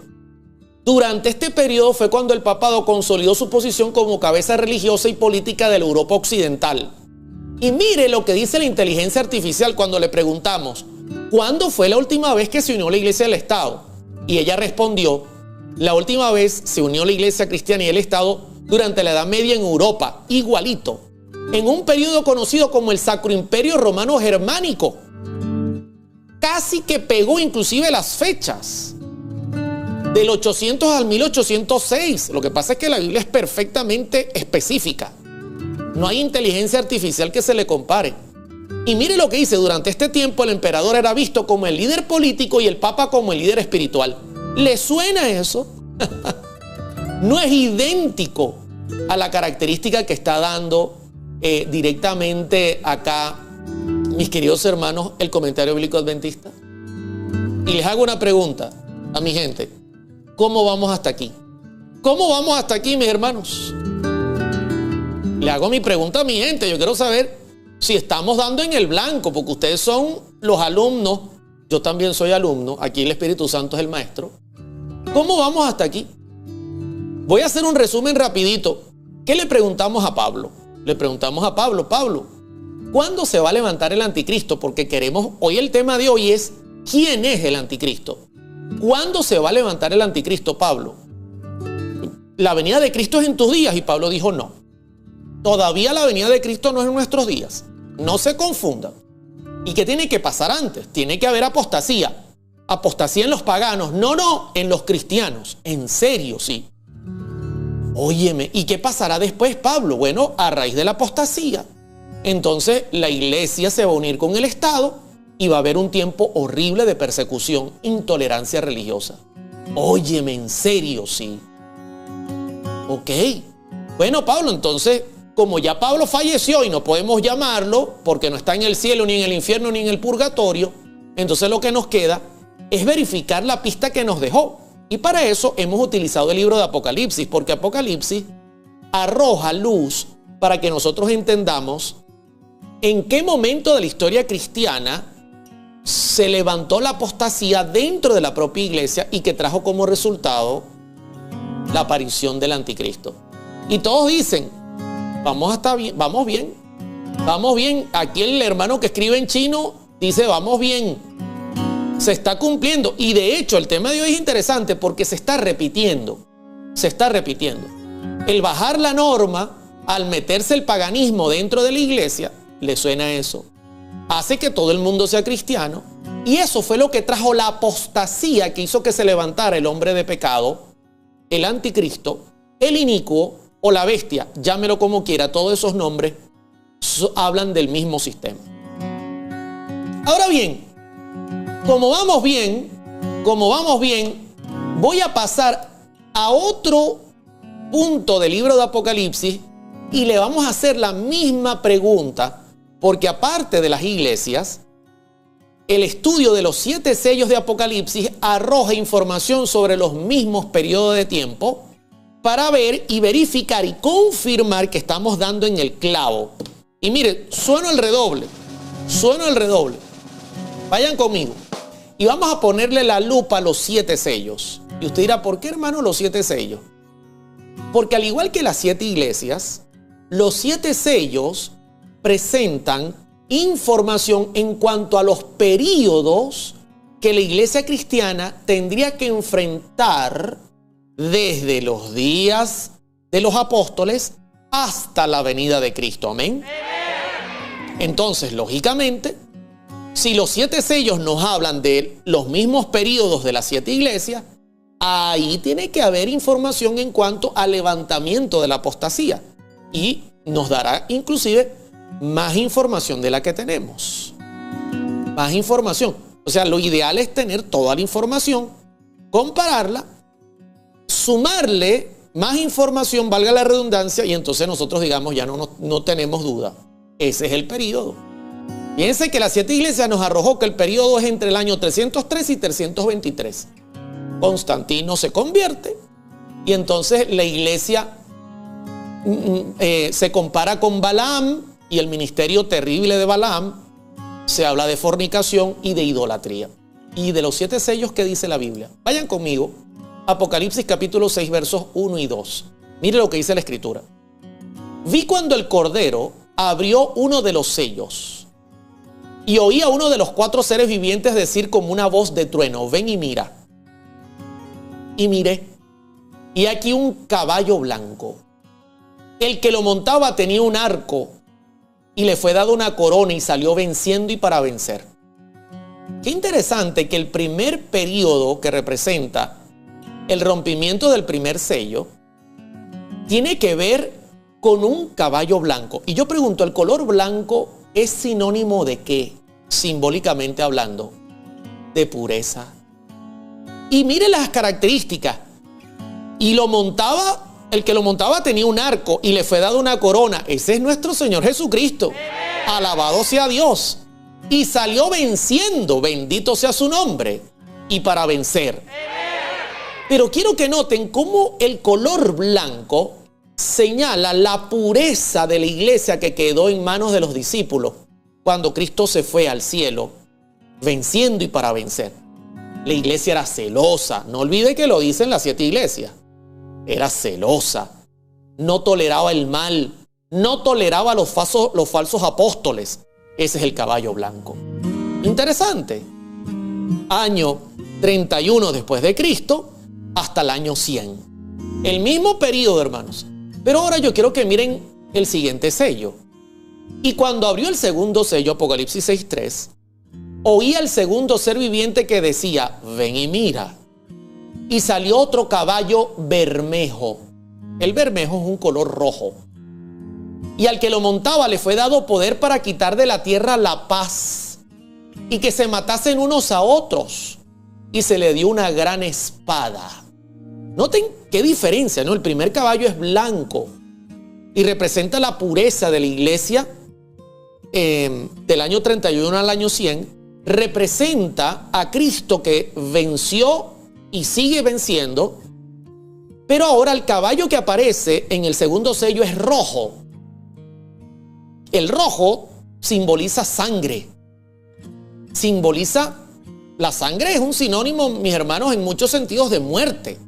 Durante este periodo fue cuando el papado consolidó su posición como cabeza religiosa y política de la Europa occidental. Y mire lo que dice la inteligencia artificial cuando le preguntamos, ¿cuándo fue la última vez que se unió la iglesia al Estado? Y ella respondió, la última vez se unió la iglesia cristiana y el Estado durante la Edad Media en Europa, igualito, en un periodo conocido como el Sacro Imperio Romano Germánico. Casi que pegó inclusive las fechas, del 800 al 1806. Lo que pasa es que la Biblia es perfectamente específica. No hay inteligencia artificial que se le compare. Y mire lo que dice, durante este tiempo el emperador era visto como el líder político y el papa como el líder espiritual. ¿Le suena eso? No es idéntico a la característica que está dando directamente acá, mis queridos hermanos, el comentario bíblico adventista. Y les hago una pregunta a mi gente. ¿Cómo vamos hasta aquí? ¿Cómo vamos hasta aquí, mis hermanos? Le hago mi pregunta a mi gente. Yo quiero saber si estamos dando en el blanco, porque ustedes son los alumnos. Yo también soy alumno. Aquí el Espíritu Santo es el maestro. ¿Cómo vamos hasta aquí? Voy a hacer un resumen rapidito. ¿Qué le preguntamos a Pablo? Le preguntamos a Pablo, ¿cuándo se va a levantar el anticristo? Porque hoy el tema de hoy es, ¿quién es el anticristo? ¿Cuándo se va a levantar el anticristo, Pablo? La venida de Cristo es en tus días. Y Pablo dijo, no. Todavía la venida de Cristo no es en nuestros días. No se confundan. ¿Y qué tiene que pasar antes? Tiene que haber apostasía. Apostasía en los paganos. No, en los cristianos. En serio, sí. Óyeme, ¿y qué pasará después, Pablo? Bueno, a raíz de la apostasía, entonces la iglesia se va a unir con el Estado y va a haber un tiempo horrible de persecución, intolerancia religiosa. Óyeme, en serio, sí. Ok. Bueno, Pablo, entonces, como ya Pablo falleció y no podemos llamarlo porque no está en el cielo, ni en el infierno, ni en el purgatorio, entonces lo que nos queda es verificar la pista que nos dejó. Y para eso hemos utilizado el libro de Apocalipsis, porque Apocalipsis arroja luz para que nosotros entendamos en qué momento de la historia cristiana se levantó la apostasía dentro de la propia iglesia y que trajo como resultado la aparición del anticristo. Y todos dicen, vamos bien. Aquí el hermano que escribe en chino dice, vamos bien. Se está cumpliendo. Y de hecho el tema de hoy es interesante porque se está repitiendo. El bajar la norma al meterse el paganismo dentro de la iglesia, ¿le suena eso? Hace que todo el mundo sea cristiano. Y eso fue lo que trajo la apostasía que hizo que se levantara el hombre de pecado, el anticristo, el inicuo o la bestia, llámelo como quiera. Todos esos nombres hablan del mismo sistema. Ahora bien, como vamos bien, voy a pasar a otro punto del libro de Apocalipsis y le vamos a hacer la misma pregunta, porque aparte de las iglesias, el estudio de los 7 sellos de Apocalipsis arroja información sobre los mismos periodos de tiempo para ver y verificar y confirmar que estamos dando en el clavo. Y mire, sueno el redoble. Vayan conmigo. Y vamos a ponerle la lupa a los 7 sellos. Y usted dirá, ¿por qué, hermano, los 7 sellos? Porque al igual que las 7 iglesias, los 7 sellos presentan información en cuanto a los períodos que la iglesia cristiana tendría que enfrentar desde los días de los apóstoles hasta la venida de Cristo. Amén. Entonces, lógicamente, si los 7 sellos nos hablan de los mismos periodos de las 7 iglesias, ahí tiene que haber información en cuanto al levantamiento de la apostasía. Y nos dará inclusive más información de la que tenemos. Más información. O sea, lo ideal es tener toda la información, compararla, sumarle más información, valga la redundancia, y entonces nosotros digamos ya no tenemos duda. Ese es el periodo. Fíjense que las 7 iglesias nos arrojó que el periodo es entre el año 303 y 323. Constantino se convierte y entonces la iglesia se compara con Balaam y el ministerio terrible de Balaam. Se habla de fornicación y de idolatría. Y de los 7 sellos que dice la Biblia. Vayan conmigo Apocalipsis capítulo 6, versos 1 y 2. Mire lo que dice la Escritura. Vi cuando el Cordero abrió uno de los sellos y oí a uno de los 4 seres vivientes decir como una voz de trueno: ven y mira. Y miré, y aquí un caballo blanco. El que lo montaba tenía un arco y le fue dada una corona y salió venciendo y para vencer. Qué interesante que el primer periodo que representa el rompimiento del primer sello tiene que ver con un caballo blanco. Y yo pregunto, ¿el color blanco es sinónimo de qué? Simbólicamente hablando, de pureza. Y mire las características. Y el que lo montaba tenía un arco y le fue dada una corona. Ese es nuestro Señor Jesucristo. Alabado sea Dios. Y salió venciendo, bendito sea su nombre, y para vencer. Pero quiero que noten cómo el color blanco señala la pureza de la iglesia que quedó en manos de los discípulos cuando Cristo se fue al cielo, venciendo y para vencer. La iglesia era celosa. No olvide que lo dicen las 7 iglesias. Era celosa. No toleraba el mal. No toleraba los falsos apóstoles. Ese es el caballo blanco. Interesante. Año 31 después de Cristo hasta el año 100. El mismo periodo, hermanos. Pero ahora yo quiero que miren el siguiente sello. Y cuando abrió el segundo sello, Apocalipsis 6:3, oí al segundo ser viviente que decía: ven y mira. Y salió otro caballo bermejo. El bermejo es un color rojo. Y al que lo montaba le fue dado poder para quitar de la tierra la paz y que se matasen unos a otros. Y se le dio una gran espada. Noten qué diferencia, ¿no? El primer caballo es blanco y representa la pureza de la iglesia del año 31 al año 100. Representa a Cristo que venció y sigue venciendo. Pero ahora el caballo que aparece en el segundo sello es rojo. El rojo simboliza sangre. La sangre es un sinónimo, mis hermanos, en muchos sentidos de muerte.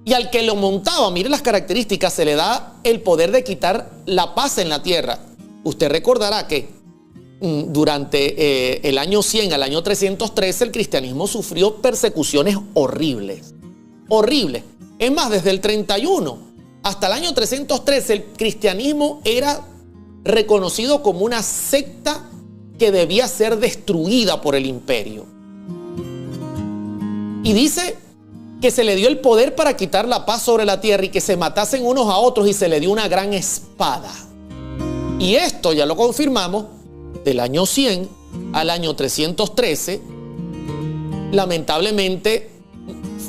Y al que lo montaba, mire las características, se le da el poder de quitar la paz en la tierra. Usted recordará que durante el año 100 al año 313 el cristianismo sufrió persecuciones horribles. Horribles. Es más, desde el 31 hasta el año 313 el cristianismo era reconocido como una secta que debía ser destruida por el imperio. Y dice que se le dio el poder para quitar la paz sobre la tierra y que se matasen unos a otros, y se le dio una gran espada. Y esto ya lo confirmamos del año 100 al año 313. Lamentablemente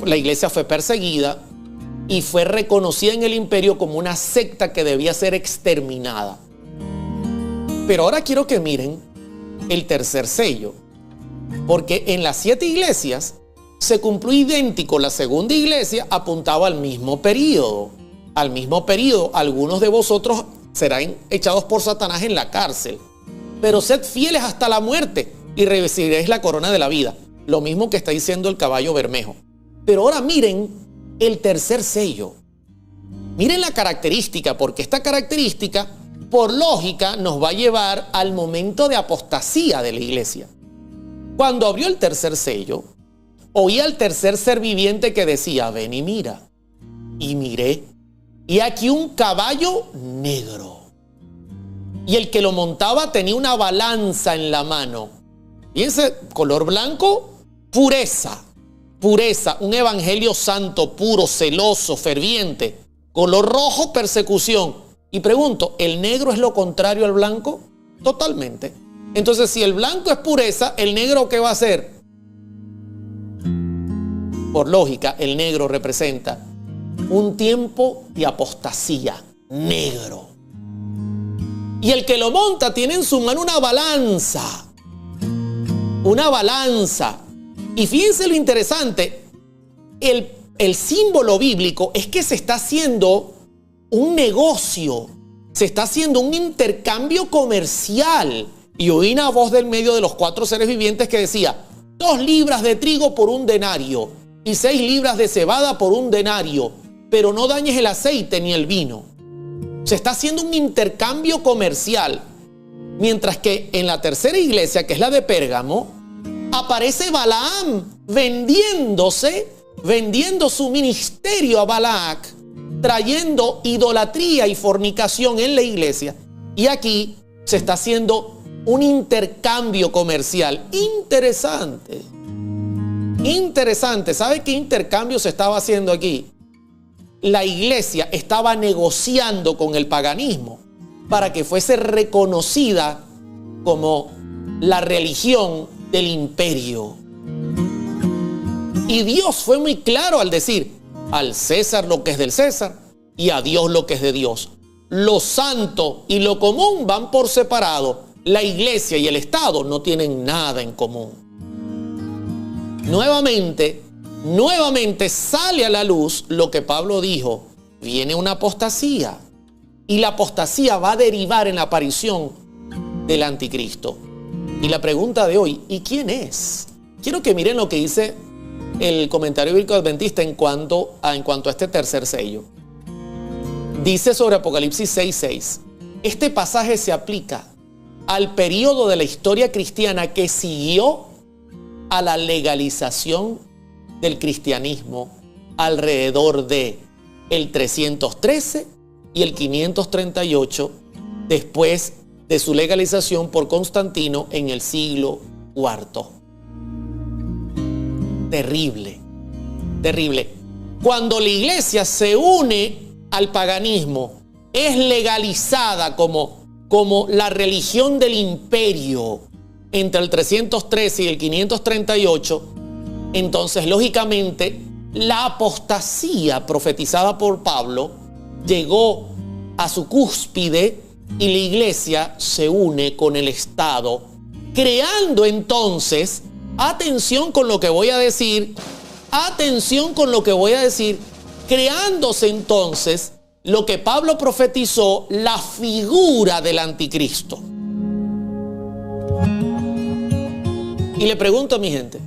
la iglesia fue perseguida y fue reconocida en el imperio como una secta que debía ser exterminada. Pero ahora quiero que miren el tercer sello, porque en las 7 iglesias se cumplió idéntico. La segunda iglesia apuntaba al mismo periodo. Algunos de vosotros serán echados por Satanás en la cárcel, pero sed fieles hasta la muerte y recibiréis la corona de la vida. Lo mismo que está diciendo el caballo bermejo. Pero ahora miren el tercer sello. Miren la característica, porque esta característica, por lógica, nos va a llevar al momento de apostasía de la iglesia. Cuando abrió el tercer sello, oí al tercer ser viviente que decía: ven y mira. Y miré, y aquí un caballo negro. Y el que lo montaba tenía una balanza en la mano. Fíjense, color blanco, pureza. Pureza, un evangelio santo, puro, celoso, ferviente. Color rojo, persecución. Y pregunto, ¿el negro es lo contrario al blanco? Totalmente. Entonces, si el blanco es pureza, ¿el negro qué va a ser? Por lógica, el negro representa un tiempo de apostasía. Negro. Y el que lo monta tiene en su mano una balanza. Una balanza. Y fíjense lo interesante. El símbolo bíblico es que se está haciendo un negocio, se está haciendo un intercambio comercial. Y oí una voz del medio de los 4 seres vivientes que decía: 2 libras de trigo por 1 denario y 6 libras de cebada por 1 denario, pero no dañes el aceite ni el vino. Se está haciendo un intercambio comercial. Mientras que en la tercera iglesia, que es la de Pérgamo, aparece Balaam vendiendo su ministerio a Balac, trayendo idolatría y fornicación en la iglesia. Y aquí se está haciendo un intercambio comercial interesante. Interesante. ¿Sabe qué intercambio se estaba haciendo aquí? La iglesia estaba negociando con el paganismo para que fuese reconocida como la religión del imperio. Y Dios fue muy claro al decir: al César lo que es del César y a Dios lo que es de Dios. Lo santo y lo común van por separado. La iglesia y el Estado no tienen nada en común. Nuevamente sale a la luz lo que Pablo dijo: viene una apostasía. Y la apostasía va a derivar en la aparición del anticristo. Y la pregunta de hoy: ¿y quién es? Quiero que miren lo que dice el comentario bíblico adventista en cuanto a este tercer sello. Dice sobre Apocalipsis 6:6: este pasaje se aplica al periodo de la historia cristiana que siguió a la legalización del cristianismo alrededor de el 313 y el 538 después de su legalización por Constantino en el siglo IV. Terrible, terrible. Cuando la iglesia se une al paganismo, es legalizada como la religión del imperio entre el 313 y el 538, entonces lógicamente la apostasía profetizada por Pablo llegó a su cúspide y la iglesia se une con el Estado, creando entonces, atención con lo que voy a decir, creándose entonces lo que Pablo profetizó, la figura del anticristo. Y le pregunto a mi gente: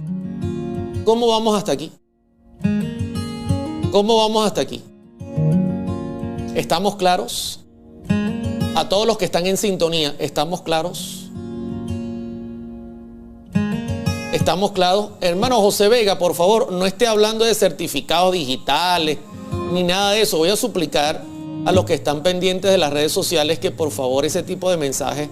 ¿cómo vamos hasta aquí? ¿Cómo vamos hasta aquí? ¿Estamos claros? A todos los que están en sintonía, ¿estamos claros? ¿Estamos claros? Hermano José Vega, por favor, no esté hablando de certificados digitales ni nada de eso. Voy a suplicar a los que están pendientes de las redes sociales que por favor ese tipo de mensajes,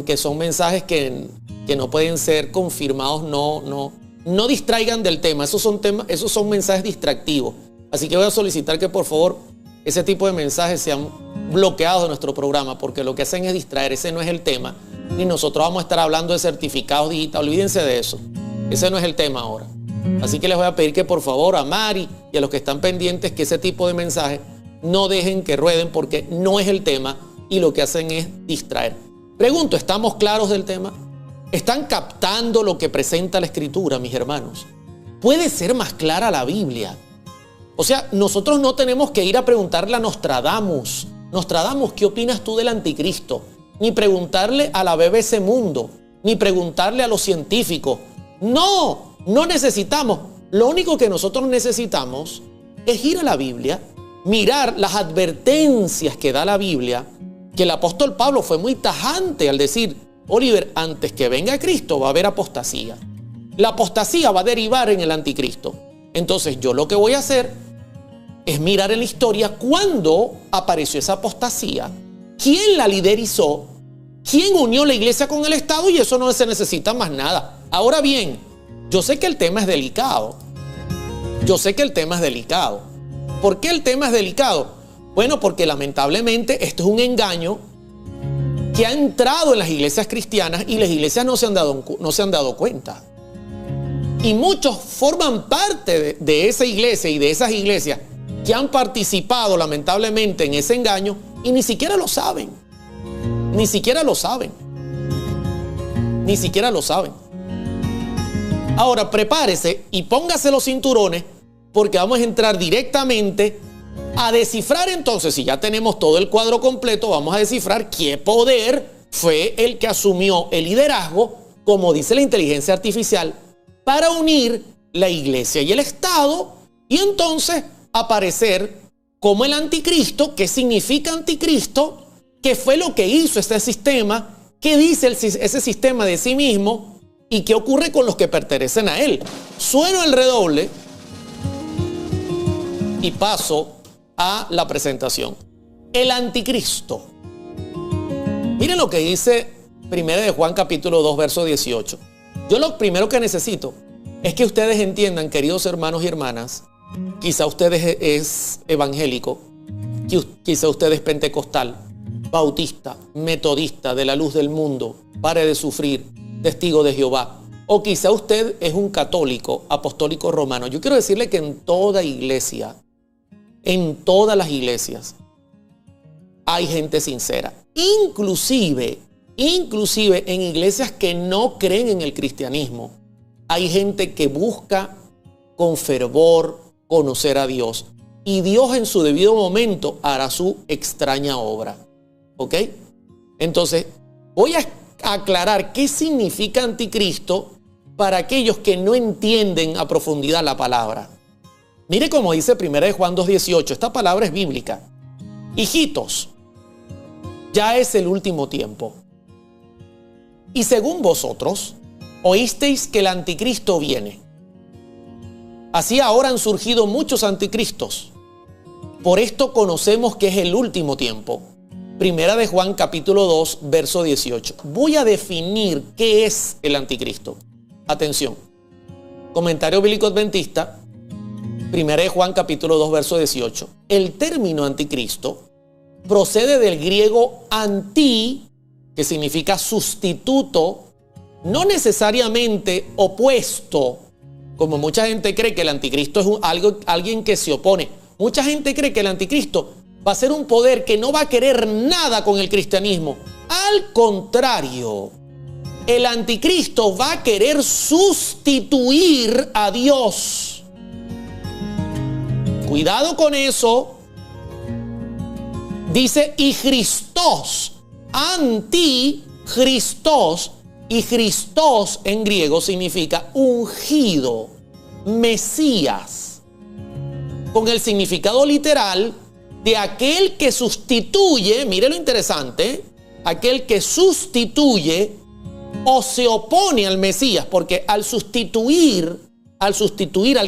que son mensajes que no pueden ser confirmados, no distraigan del tema. Esos son mensajes distractivos. Así que voy a solicitar que por favor ese tipo de mensajes sean bloqueados de nuestro programa, porque lo que hacen es distraer. Ese no es el tema. Ni nosotros vamos a estar hablando de certificados digitales. Olvídense de eso. Ese no es el tema ahora. Así que les voy a pedir que por favor a Mari y a los que están pendientes que ese tipo de mensajes no dejen que rueden, porque no es el tema y lo que hacen es distraer. Pregunto, ¿estamos claros del tema? ¿Están captando lo que presenta la Escritura, mis hermanos? ¿Puede ser más clara la Biblia? O sea, nosotros no tenemos que ir a preguntarle a Nostradamus: Nostradamus, ¿qué opinas tú del anticristo? Ni preguntarle a la BBC Mundo, ni preguntarle a los científicos. No necesitamos. Lo único que nosotros necesitamos es ir a la Biblia, mirar las advertencias que da la Biblia, que el apóstol Pablo fue muy tajante al decir: Oliver, antes que venga Cristo va a haber apostasía. La apostasía va a derivar en el anticristo. Entonces yo lo que voy a hacer es mirar en la historia cuándo apareció esa apostasía, quién la liderizó, quién unió la iglesia con el Estado, y eso no se necesita más nada. Ahora bien, yo sé que el tema es delicado. ¿Por qué el tema es delicado? Bueno, porque lamentablemente esto es un engaño que ha entrado en las iglesias cristianas y las iglesias no se han dado cuenta. Y muchos forman parte de esa iglesia y de esas iglesias que han participado lamentablemente en ese engaño y ni siquiera lo saben. Ahora prepárese y póngase los cinturones, porque vamos a entrar directamente a descifrar. Entonces, si ya tenemos todo el cuadro completo, vamos a descifrar qué poder fue el que asumió el liderazgo, como dice la inteligencia artificial, para unir la iglesia y el Estado, y entonces aparecer como el anticristo. ¿Qué significa anticristo? ¿Qué fue lo que hizo este sistema? ¿Qué dice ese sistema de sí mismo? ¿Y qué ocurre con los que pertenecen a él? Sueno el redoble y paso a la presentación. El anticristo. Miren lo que dice 1 de Juan capítulo 2, verso 18. Yo lo primero que necesito es que ustedes entiendan, queridos hermanos y hermanas, quizá usted es evangélico, quizá usted es pentecostal, bautista, metodista, de la luz del mundo, pare de sufrir, testigo de Jehová, o quizá usted es un católico, apostólico romano. Yo quiero decirle que en toda iglesia, en todas las iglesias, hay gente sincera. Inclusive en iglesias que no creen en el cristianismo, hay gente que busca con fervor conocer a Dios. Y Dios en su debido momento hará su extraña obra. ¿Ok? Entonces, voy a aclarar qué significa anticristo para aquellos que no entienden a profundidad la palabra. Mire cómo dice 1 de Juan 2:18. Esta palabra es bíblica. Hijitos, ya es el último tiempo. Y según vosotros, oísteis que el anticristo viene. Así ahora han surgido muchos anticristos. Por esto conocemos que es el último tiempo. 1 de Juan capítulo 2, verso 18. Voy a definir qué es el anticristo. Atención. Comentario bíblico adventista. 1 de Juan capítulo 2, verso 18. El término anticristo procede del griego anti, que significa sustituto, no necesariamente opuesto, como mucha gente cree que el anticristo es alguien que se opone. Mucha gente cree que el anticristo va a ser un poder que no va a querer nada con el cristianismo. Al contrario, el anticristo va a querer sustituir a Dios. Cuidado con eso. Dice, y Christos, anti-Christos, y Christos en griego significa ungido, Mesías, con el significado literal de aquel que sustituye, mire lo interesante, aquel que sustituye o se opone al Mesías, porque al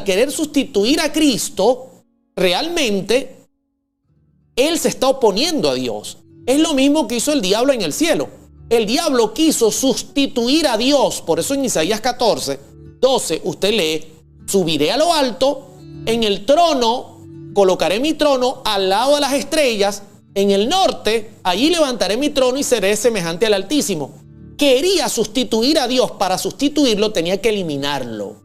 querer sustituir a Cristo, realmente él se está oponiendo a Dios. Es lo mismo que hizo el diablo en el cielo. El diablo quiso sustituir a Dios. Por eso en Isaías 14, 12, usted lee, subiré a lo alto, en el trono, colocaré mi trono al lado de las estrellas, en el norte, allí levantaré mi trono y seré semejante al Altísimo. Quería sustituir a Dios. Para sustituirlo tenía que eliminarlo.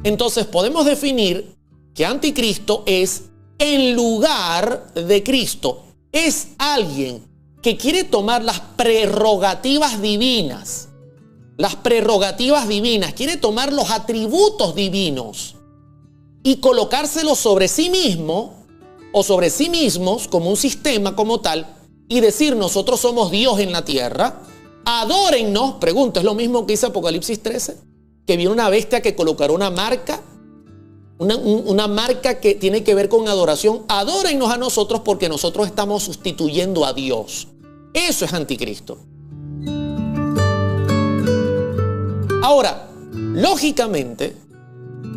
Entonces podemos definir que anticristo es en lugar de Cristo. Es alguien que quiere tomar las prerrogativas divinas. Las prerrogativas divinas. Quiere tomar los atributos divinos y colocárselos sobre sí mismo o sobre sí mismos como un sistema como tal y decir: nosotros somos Dios en la tierra, adórennos. Pregunto, ¿es lo mismo que dice Apocalipsis 13? Que viene una bestia que colocará una marca, una marca que tiene que ver con adoración. Adórennos a nosotros porque nosotros estamos sustituyendo a Dios. Eso es anticristo. Ahora, lógicamente,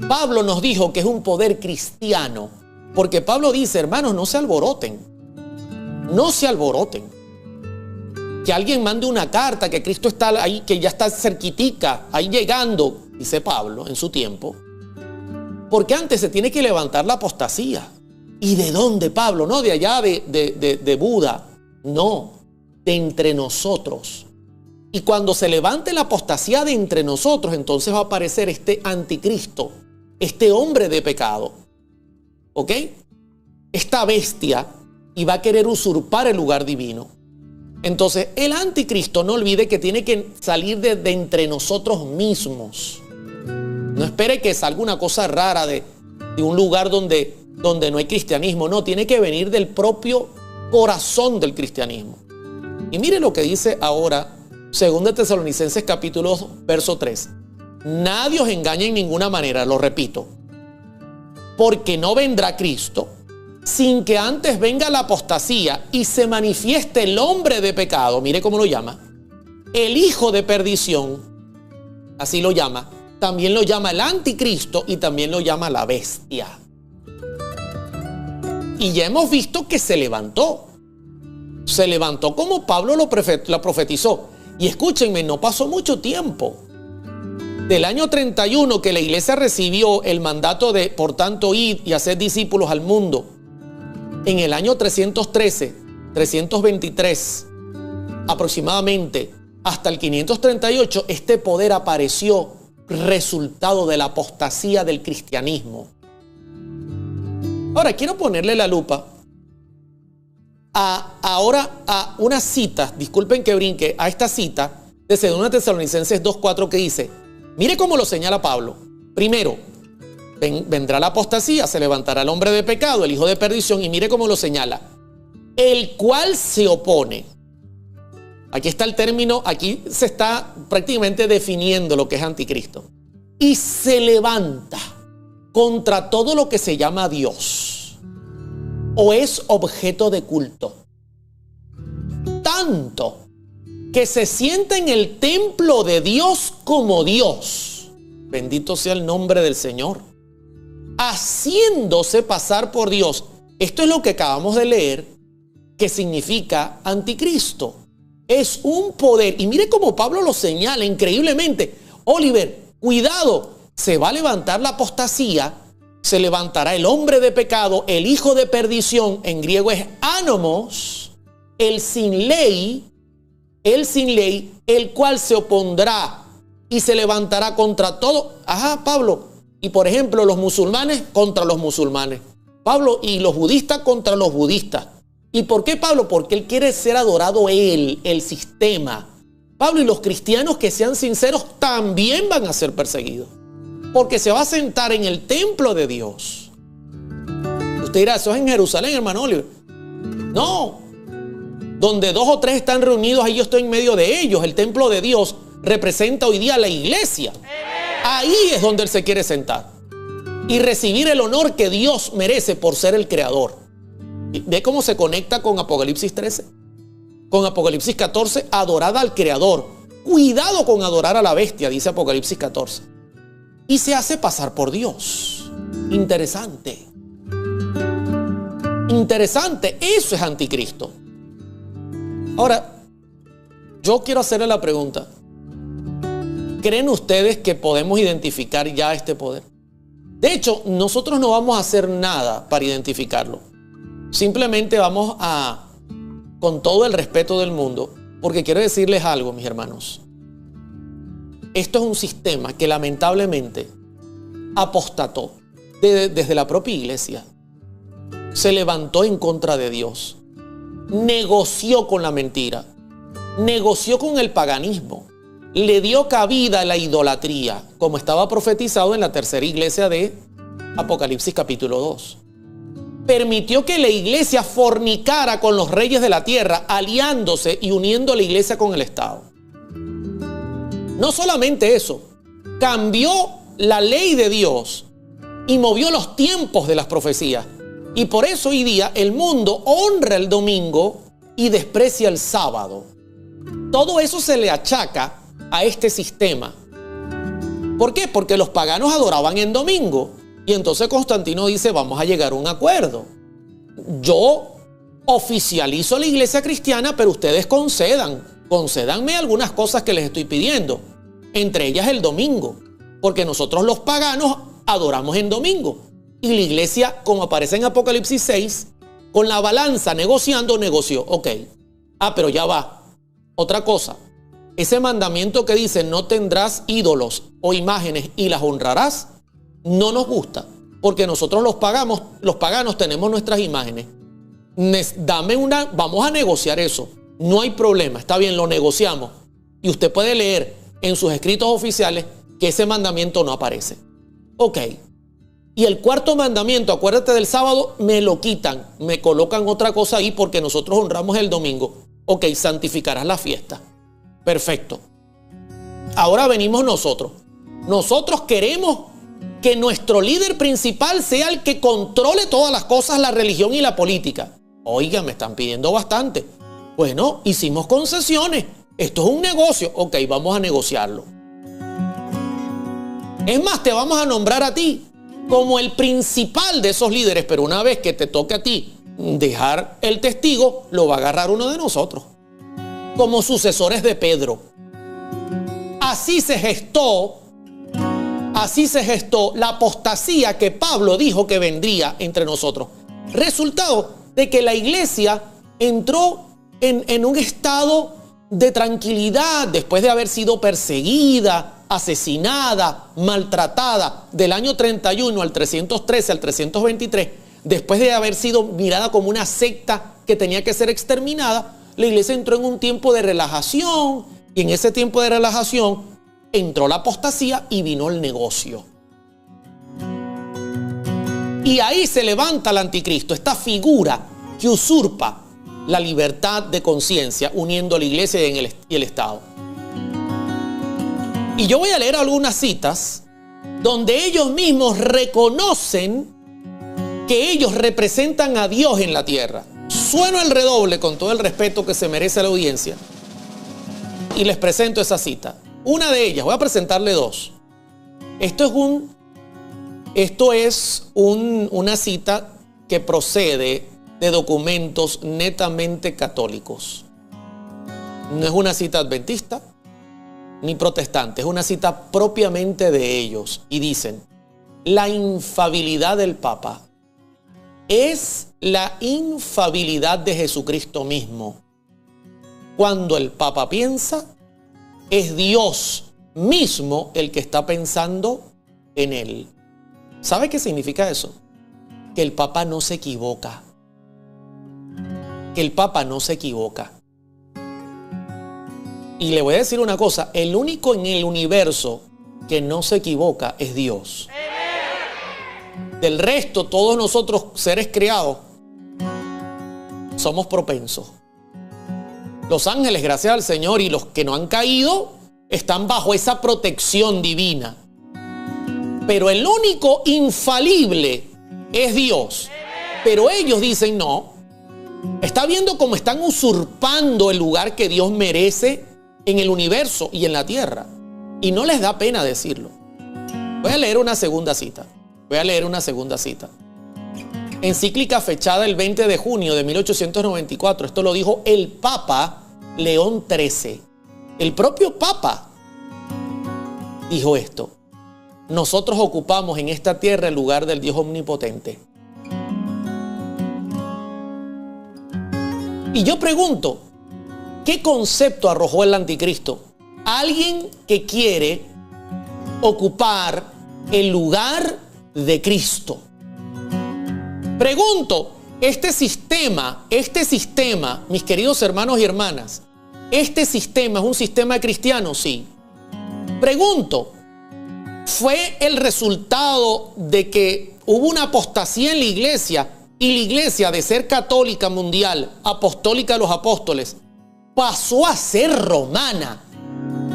Pablo nos dijo que es un poder cristiano, porque Pablo dice: hermanos, no se alboroten. No se alboroten. Que alguien mande una carta que Cristo está ahí, que ya está cerquitica, ahí llegando, dice Pablo en su tiempo. Porque antes se tiene que levantar la apostasía. ¿Y de dónde, Pablo? No de allá de Buda. No, de entre nosotros. Y cuando se levante la apostasía de entre nosotros, entonces va a aparecer este anticristo, este hombre de pecado. ¿Ok? Esta bestia, y va a querer usurpar el lugar divino. Entonces, el anticristo, no olvide que tiene que salir de entre nosotros mismos. No espere que salga una cosa rara de un lugar donde no hay cristianismo. No, tiene que venir del propio corazón del cristianismo. Y mire lo que dice ahora 2 Tesalonicenses capítulo 2, verso 3. nadie os engañe en ninguna manera, lo repito, porque no vendrá Cristo sin que antes venga la apostasía y se manifieste el hombre de pecado, mire cómo lo llama, el hijo de perdición, así lo llama, también lo llama el anticristo y también lo llama la bestia. Y ya hemos visto que se levantó como Pablo lo profetizó. Y escúchenme, no pasó mucho tiempo. Del año 31 que la iglesia recibió el mandato de, por tanto, ir y hacer discípulos al mundo, en el año 313, 323 aproximadamente, hasta el 538, este poder apareció resultado de la apostasía del cristianismo. Ahora, quiero ponerle la lupa ahora a una cita, disculpen que brinque, a esta cita de 2 Tesalonicenses 2:4 que dice, mire cómo lo señala Pablo. Primero, vendrá la apostasía, se levantará el hombre de pecado, el hijo de perdición, y mire cómo lo señala, el cual se opone. Aquí está el término, aquí se está prácticamente definiendo lo que es anticristo. Y se levanta contra todo lo que se llama Dios o es objeto de culto. Tanto que se sienta en el templo de Dios como Dios. Bendito sea el nombre del Señor. Haciéndose pasar por Dios. Esto es lo que acabamos de leer, que significa anticristo. Es un poder. Y mire cómo Pablo lo señala increíblemente. Oliver, cuidado, se va a levantar la apostasía, se levantará el hombre de pecado, el hijo de perdición, en griego es anomos, el sin ley, el cual se opondrá y se levantará contra todo. Ajá, Pablo. Y por ejemplo, los musulmanes contra los musulmanes. Pablo, y los budistas contra los budistas. ¿Y por qué, Pablo? Porque él quiere ser adorado él, el sistema. Pablo, y los cristianos que sean sinceros también van a ser perseguidos. Porque se va a sentar en el templo de Dios. Usted dirá, eso es en Jerusalén, hermano Oliver. No. Donde 2 o 3 están reunidos, ahí yo estoy en medio de ellos. El templo de Dios representa hoy día la iglesia. Ahí es donde él se quiere sentar. Y recibir el honor que Dios merece por ser el creador. ¿Ve cómo se conecta con Apocalipsis 13? Con Apocalipsis 14, adorad al creador. Cuidado con adorar a la bestia, dice Apocalipsis 14. Y se hace pasar por Dios. Interesante. Interesante, eso es anticristo. Ahora, yo quiero hacerle la pregunta. ¿Creen ustedes que podemos identificar ya este poder? De hecho, nosotros no vamos a hacer nada para identificarlo. Simplemente vamos a, con todo el respeto del mundo, porque quiero decirles algo, mis hermanos. Esto es un sistema que lamentablemente apostató desde la propia iglesia. Se levantó en contra de Dios. Negoció con la mentira. Negoció con el paganismo. Le dio cabida a la idolatría, como estaba profetizado en la tercera iglesia de Apocalipsis capítulo 2. Permitió que la iglesia fornicara con los reyes de la tierra, aliándose y uniendo a la iglesia con el Estado. No solamente eso, cambió la ley de Dios y movió los tiempos de las profecías. Y por eso hoy día el mundo honra el domingo y desprecia el sábado. Todo eso se le achaca a este sistema. ¿Por qué? Porque los paganos adoraban en domingo. Y entonces Constantino dice, vamos a llegar a un acuerdo. Yo oficializo la iglesia cristiana, pero ustedes concédanme algunas cosas que les estoy pidiendo. Entre ellas el domingo. Porque nosotros los paganos adoramos en domingo. Y la iglesia, como aparece en Apocalipsis 6, con la balanza negociando, negoció. Ok. Pero ya va. Otra cosa. Ese mandamiento que dice, no tendrás ídolos o imágenes y las honrarás, no nos gusta, porque nosotros los paganos tenemos nuestras imágenes. Vamos a negociar eso. No hay problema, está bien, lo negociamos. Y usted puede leer en sus escritos oficiales que ese mandamiento no aparece. Ok. Y el cuarto mandamiento, acuérdate del sábado, me lo quitan. Me colocan otra cosa ahí porque nosotros honramos el domingo. Ok, santificarás la fiesta. Perfecto. Ahora venimos nosotros. Nosotros queremos que nuestro líder principal sea el que controle todas las cosas, la religión y la política. Oiga, me están pidiendo bastante. Bueno, hicimos concesiones. Esto es un negocio. Ok, vamos a negociarlo. Es más, te vamos a nombrar a ti como el principal de esos líderes, pero una vez que te toque a ti dejar el testigo, lo va a agarrar uno de nosotros, como sucesores de Pedro. Así se gestó la apostasía que Pablo dijo que vendría entre nosotros. Resultado de que la iglesia entró en un estado de tranquilidad después de haber sido perseguida, asesinada, maltratada del año 31 al 313 al 323, después de haber sido mirada como una secta que tenía que ser exterminada. La iglesia entró en un tiempo de relajación, y en ese tiempo de relajación entró la apostasía y vino el negocio. Y ahí se levanta el anticristo, esta figura que usurpa la libertad de conciencia, uniendo la iglesia y el Estado. Y yo voy a leer algunas citas donde ellos mismos reconocen que ellos representan a Dios en la tierra. Sueno el redoble con todo el respeto que se merece la audiencia y les presento esa cita. Una de ellas, voy a presentarle dos. Esto es una cita que procede de documentos netamente católicos. No es una cita adventista ni protestante, es una cita propiamente de ellos. Y dicen: la infalibilidad del Papa es la infalibilidad de Jesucristo mismo. Cuando el Papa piensa, es Dios mismo el que está pensando en él. ¿Sabe qué significa eso? Que el Papa no se equivoca. Que el Papa no se equivoca. Y le voy a decir una cosa: el único en el universo que no se equivoca es Dios. Del resto, todos nosotros, seres creados, somos propensos. Los ángeles, gracias al Señor, y los que no han caído, están bajo esa protección divina. Pero el único infalible es Dios. Pero ellos dicen no. Está viendo cómo están usurpando el lugar que Dios merece en el universo y en la tierra. Y no les da pena decirlo. Voy a leer una segunda cita. Encíclica fechada el 20 de junio de 1894. Esto lo dijo el Papa León XIII. El propio Papa dijo esto: nosotros ocupamos en esta tierra el lugar del Dios omnipotente. Y yo pregunto, ¿qué concepto arrojó el anticristo? Alguien que quiere ocupar el lugar de Cristo. Pregunto, este sistema, mis queridos hermanos y hermanas, ¿este sistema es un sistema cristiano? Sí. Pregunto, ¿fue el resultado de que hubo una apostasía en la iglesia y la iglesia, de ser católica mundial, apostólica de los apóstoles, pasó a ser romana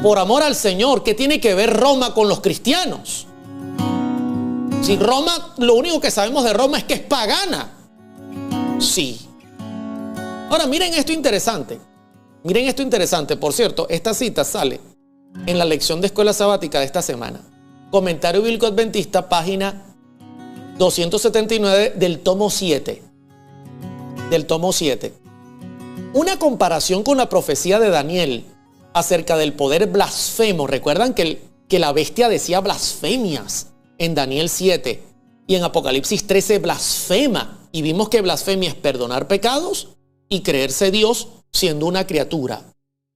por amor al Señor? ¿Qué tiene que ver Roma con los cristianos? Si Roma, lo único que sabemos de Roma es que es pagana. Sí. Ahora, miren esto interesante. Por cierto, esta cita sale en la lección de escuela sabática de esta semana. Comentario Bíblico Adventista, página 279 del tomo 7. Una comparación con la profecía de Daniel acerca del poder blasfemo. Recuerdan que la bestia decía blasfemias en Daniel 7, y en Apocalipsis 13 blasfema. Y vimos que blasfemia es perdonar pecados y creerse Dios siendo una criatura.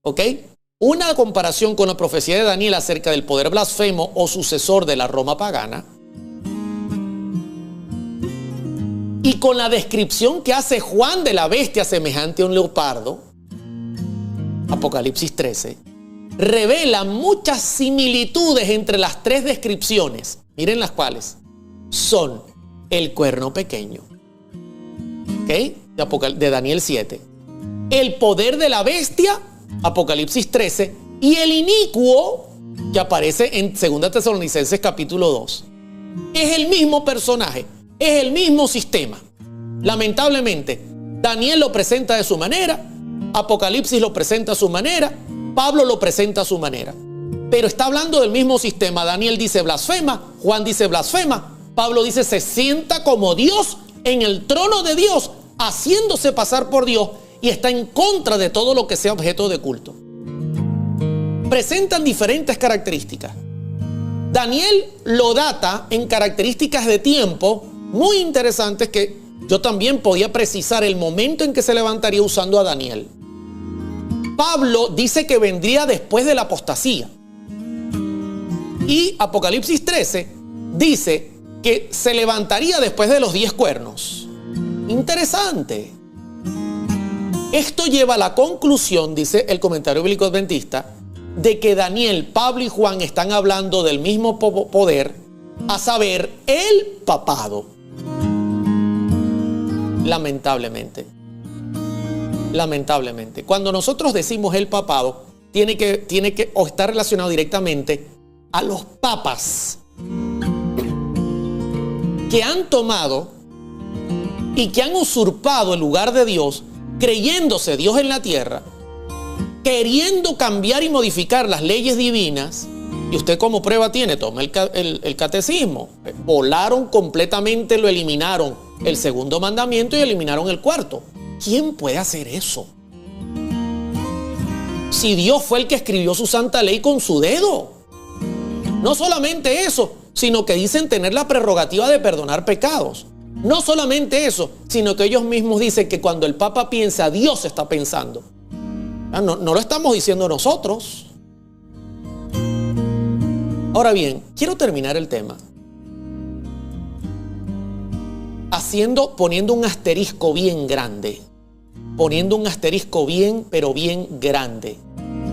¿Ok? Una comparación con la profecía de Daniel acerca del poder blasfemo o sucesor de la Roma pagana, y con la descripción que hace Juan de la bestia semejante a un leopardo, Apocalipsis 13, revela muchas similitudes entre las tres descripciones. Miren las cuales son el cuerno pequeño, ¿okay?, de Daniel 7, el poder de la bestia, Apocalipsis 13, y el inicuo, que aparece en 2 Tesalonicenses capítulo 2. Es el mismo personaje, es el mismo sistema. Lamentablemente, Daniel lo presenta de su manera, Apocalipsis lo presenta a su manera, Pablo lo presenta a su manera. Pero está hablando del mismo sistema. Daniel dice blasfema, Juan dice blasfema, Pablo dice se sienta como Dios en el trono de Dios, haciéndose pasar por Dios, y está en contra de todo lo que sea objeto de culto. Presentan diferentes características. Daniel lo data en características de tiempo muy interesantes que yo también podía precisar el momento en que se levantaría usando a Daniel. Pablo dice que vendría después de la apostasía. Y Apocalipsis 13 dice que se levantaría después de los 10 cuernos. Interesante. Esto lleva a la conclusión, dice el comentario bíblico adventista, de que Daniel, Pablo y Juan están hablando del mismo poder, a saber, el papado. Lamentablemente. Cuando nosotros decimos el papado, tiene que o estar relacionado directamente a los papas que han tomado y que han usurpado el lugar de Dios, creyéndose Dios en la tierra, queriendo cambiar y modificar las leyes divinas. Y usted como prueba tiene, toma el catecismo. Volaron completamente, lo eliminaron el segundo mandamiento y eliminaron el cuarto. ¿Quién puede hacer eso? Si Dios fue el que escribió su santa ley con su dedo. No solamente eso, sino que dicen tener la prerrogativa de perdonar pecados. No solamente eso, sino que ellos mismos dicen que cuando el Papa piensa, Dios está pensando. No lo estamos diciendo nosotros. Ahora bien, quiero terminar el tema poniendo un asterisco bien grande. Poniendo un asterisco bien, pero bien grande.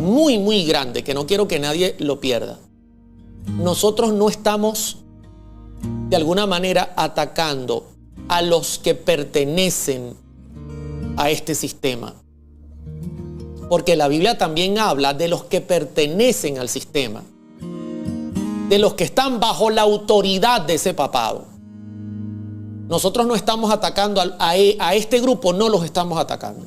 Muy, muy grande, que no quiero que nadie lo pierda. Nosotros no estamos de alguna manera atacando a los que pertenecen a este sistema. Porque la Biblia también habla de los que pertenecen al sistema, de los que están bajo la autoridad de ese papado. Nosotros no estamos atacando a este grupo, no los estamos atacando.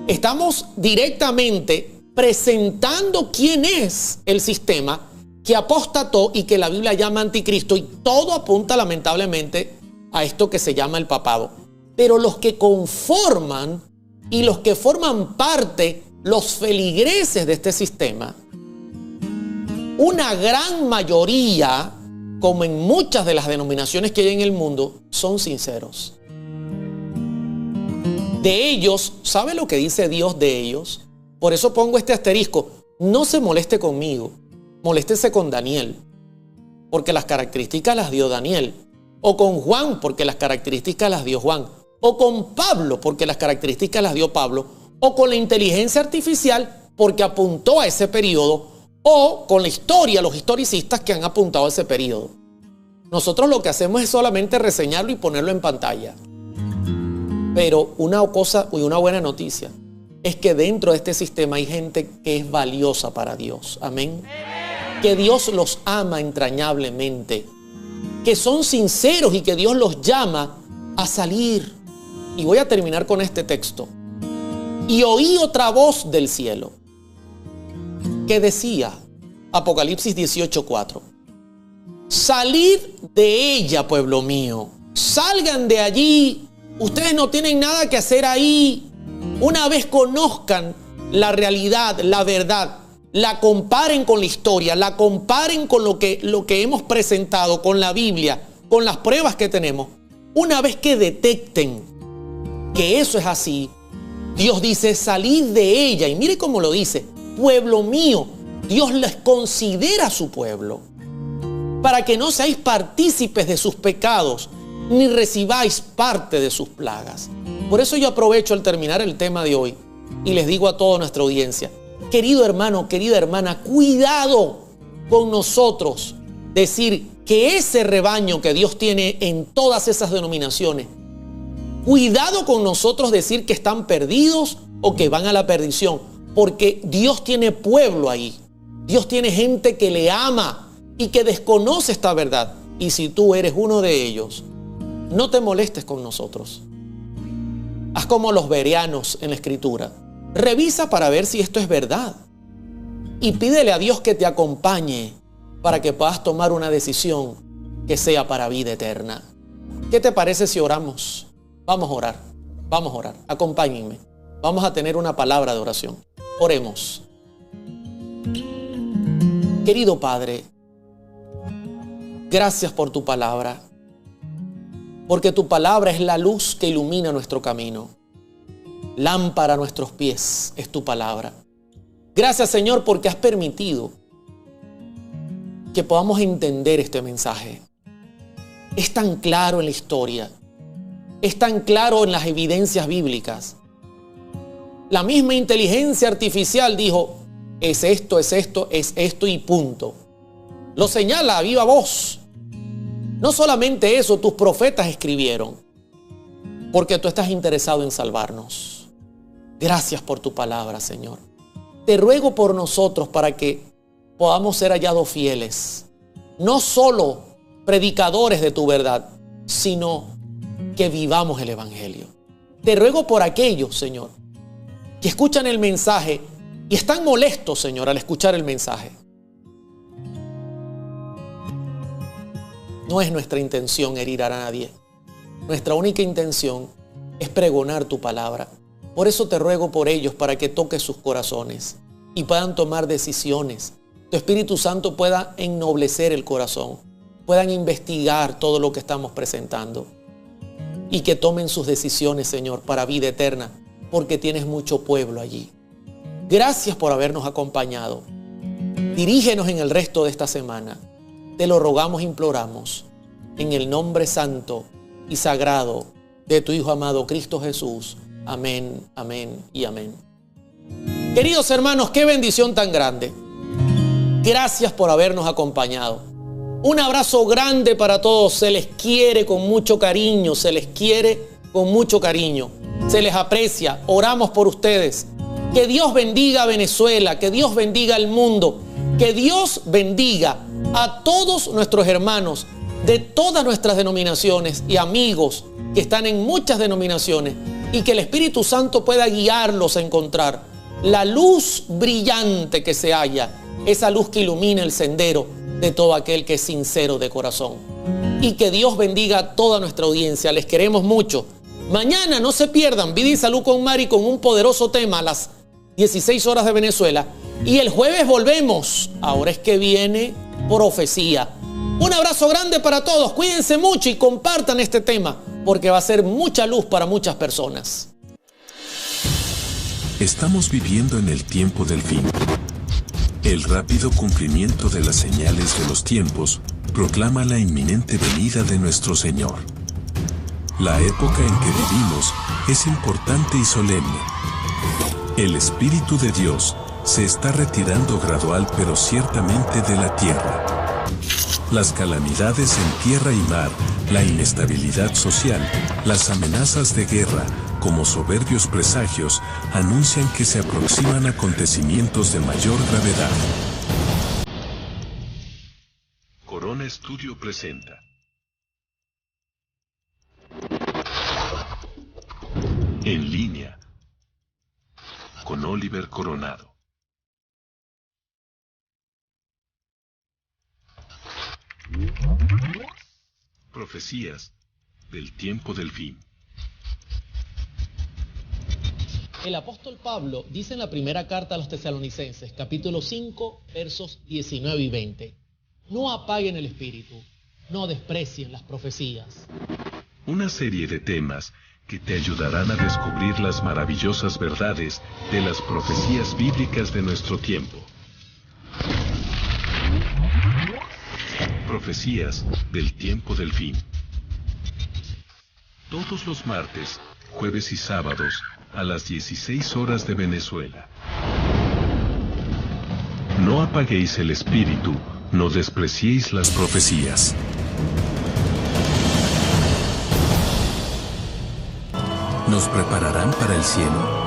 Estamos directamente presentando quién es el sistema que apostató y que la Biblia llama anticristo, y todo apunta lamentablemente a esto que se llama el papado. Pero los que conforman y los que forman parte, los feligreses de este sistema, una gran mayoría, como en muchas de las denominaciones que hay en el mundo, son sinceros. De ellos, ¿sabe lo que dice Dios de ellos? Por eso pongo este asterisco. No se moleste conmigo, moléstese con Daniel, porque las características las dio Daniel. O con Juan, porque las características las dio Juan. O con Pablo, porque las características las dio Pablo. O con la inteligencia artificial, porque apuntó a ese periodo. O con la historia, los historicistas que han apuntado a ese periodo. Nosotros lo que hacemos es solamente reseñarlo y ponerlo en pantalla. Pero una cosa y una buena noticia es que dentro de este sistema hay gente que es valiosa para Dios. Amén. Que Dios los ama entrañablemente. Que son sinceros y que Dios los llama a salir. Y voy a terminar con este texto. Y oí otra voz del cielo que decía, Apocalipsis 18:4, salid de ella, pueblo mío, salgan de allí, ustedes no tienen nada que hacer ahí. Una vez conozcan la realidad, la verdad, la comparen con la historia, la comparen con lo que hemos presentado, con la Biblia, con las pruebas que tenemos. Una vez que detecten que eso es así, Dios dice, salid de ella. Y mire cómo lo dice, pueblo mío. Dios les considera su pueblo, para que no seáis partícipes de sus pecados, ni recibáis parte de sus plagas. Por eso yo aprovecho al terminar el tema de hoy y les digo a toda nuestra audiencia, querido hermano, querida hermana, cuidado con nosotros decir que ese rebaño que Dios tiene en todas esas denominaciones, cuidado con nosotros decir que están perdidos o que van a la perdición, porque Dios tiene pueblo ahí. Dios tiene gente que le ama y que desconoce esta verdad. Y si tú eres uno de ellos, no te molestes con nosotros. Haz como los bereanos en la Escritura. Revisa para ver si esto es verdad. Y pídele a Dios que te acompañe para que puedas tomar una decisión que sea para vida eterna. ¿Qué te parece si oramos? Vamos a orar. Vamos a orar. Acompáñenme. Vamos a tener una palabra de oración. Oremos. Querido Padre, gracias por tu palabra, porque tu palabra es la luz que ilumina nuestro camino. Lámpara a nuestros pies es tu palabra. Gracias, Señor, porque has permitido que podamos entender este mensaje. Es tan claro en la historia, es tan claro en las evidencias bíblicas. La misma inteligencia artificial dijo, es esto y punto. Lo señala a viva voz. No solamente eso, tus profetas escribieron, porque tú estás interesado en salvarnos. Gracias por tu palabra, Señor. Te ruego por nosotros para que podamos ser hallados fieles, no solo predicadores de tu verdad, sino que vivamos el Evangelio. Te ruego por aquellos, Señor, que escuchan el mensaje y están molestos, Señor, al escuchar el mensaje. No es nuestra intención herir a nadie. Nuestra única intención es pregonar tu palabra. Por eso te ruego por ellos para que toques sus corazones y puedan tomar decisiones. Tu Espíritu Santo pueda ennoblecer el corazón, puedan investigar todo lo que estamos presentando y que tomen sus decisiones, Señor, para vida eterna, porque tienes mucho pueblo allí. Gracias por habernos acompañado. Dirígenos en el resto de esta semana. Te lo rogamos e imploramos en el nombre santo y sagrado de tu Hijo amado Cristo Jesús. Amén, amén y amén. Queridos hermanos, qué bendición tan grande. Gracias por habernos acompañado. Un abrazo grande para todos. Se les quiere con mucho cariño, se les quiere con mucho cariño. Se les aprecia. Oramos por ustedes. Que Dios bendiga a Venezuela, que Dios bendiga al mundo, que Dios bendiga a todos nuestros hermanos de todas nuestras denominaciones y amigos que están en muchas denominaciones, y que el Espíritu Santo pueda guiarlos a encontrar la luz brillante que se halla, esa luz que ilumina el sendero de todo aquel que es sincero de corazón. Y que Dios bendiga a toda nuestra audiencia. Les queremos mucho. Mañana no se pierdan Vida y Salud con Mari con un poderoso tema a las 16 horas de Venezuela. Y el jueves volvemos. Ahora es que viene profecía. Un abrazo grande para todos. Cuídense mucho y compartan este tema, porque va a ser mucha luz para muchas personas. Estamos viviendo en el tiempo del fin. El rápido cumplimiento de las señales de los tiempos proclama la inminente venida de nuestro Señor. La época en que vivimos es importante y solemne. El Espíritu de Dios se está retirando gradual pero ciertamente de la tierra. Las calamidades en tierra y mar, la inestabilidad social, las amenazas de guerra, como soberbios presagios, anuncian que se aproximan acontecimientos de mayor gravedad. Corona Studio presenta En línea con Oliver Coronado. Profecías del tiempo del fin. El apóstol Pablo dice en la primera carta a los Tesalonicenses, capítulo 5, versos 19 y 20. No apaguen el espíritu, no desprecien las profecías. Una serie de temas que te ayudarán a descubrir las maravillosas verdades de las profecías bíblicas de nuestro tiempo. Profecías del tiempo del fin. Todos los martes, jueves y sábados, a las 16 horas de Venezuela. No apaguéis el espíritu, no despreciéis las profecías. ¿Nos prepararán para el cielo?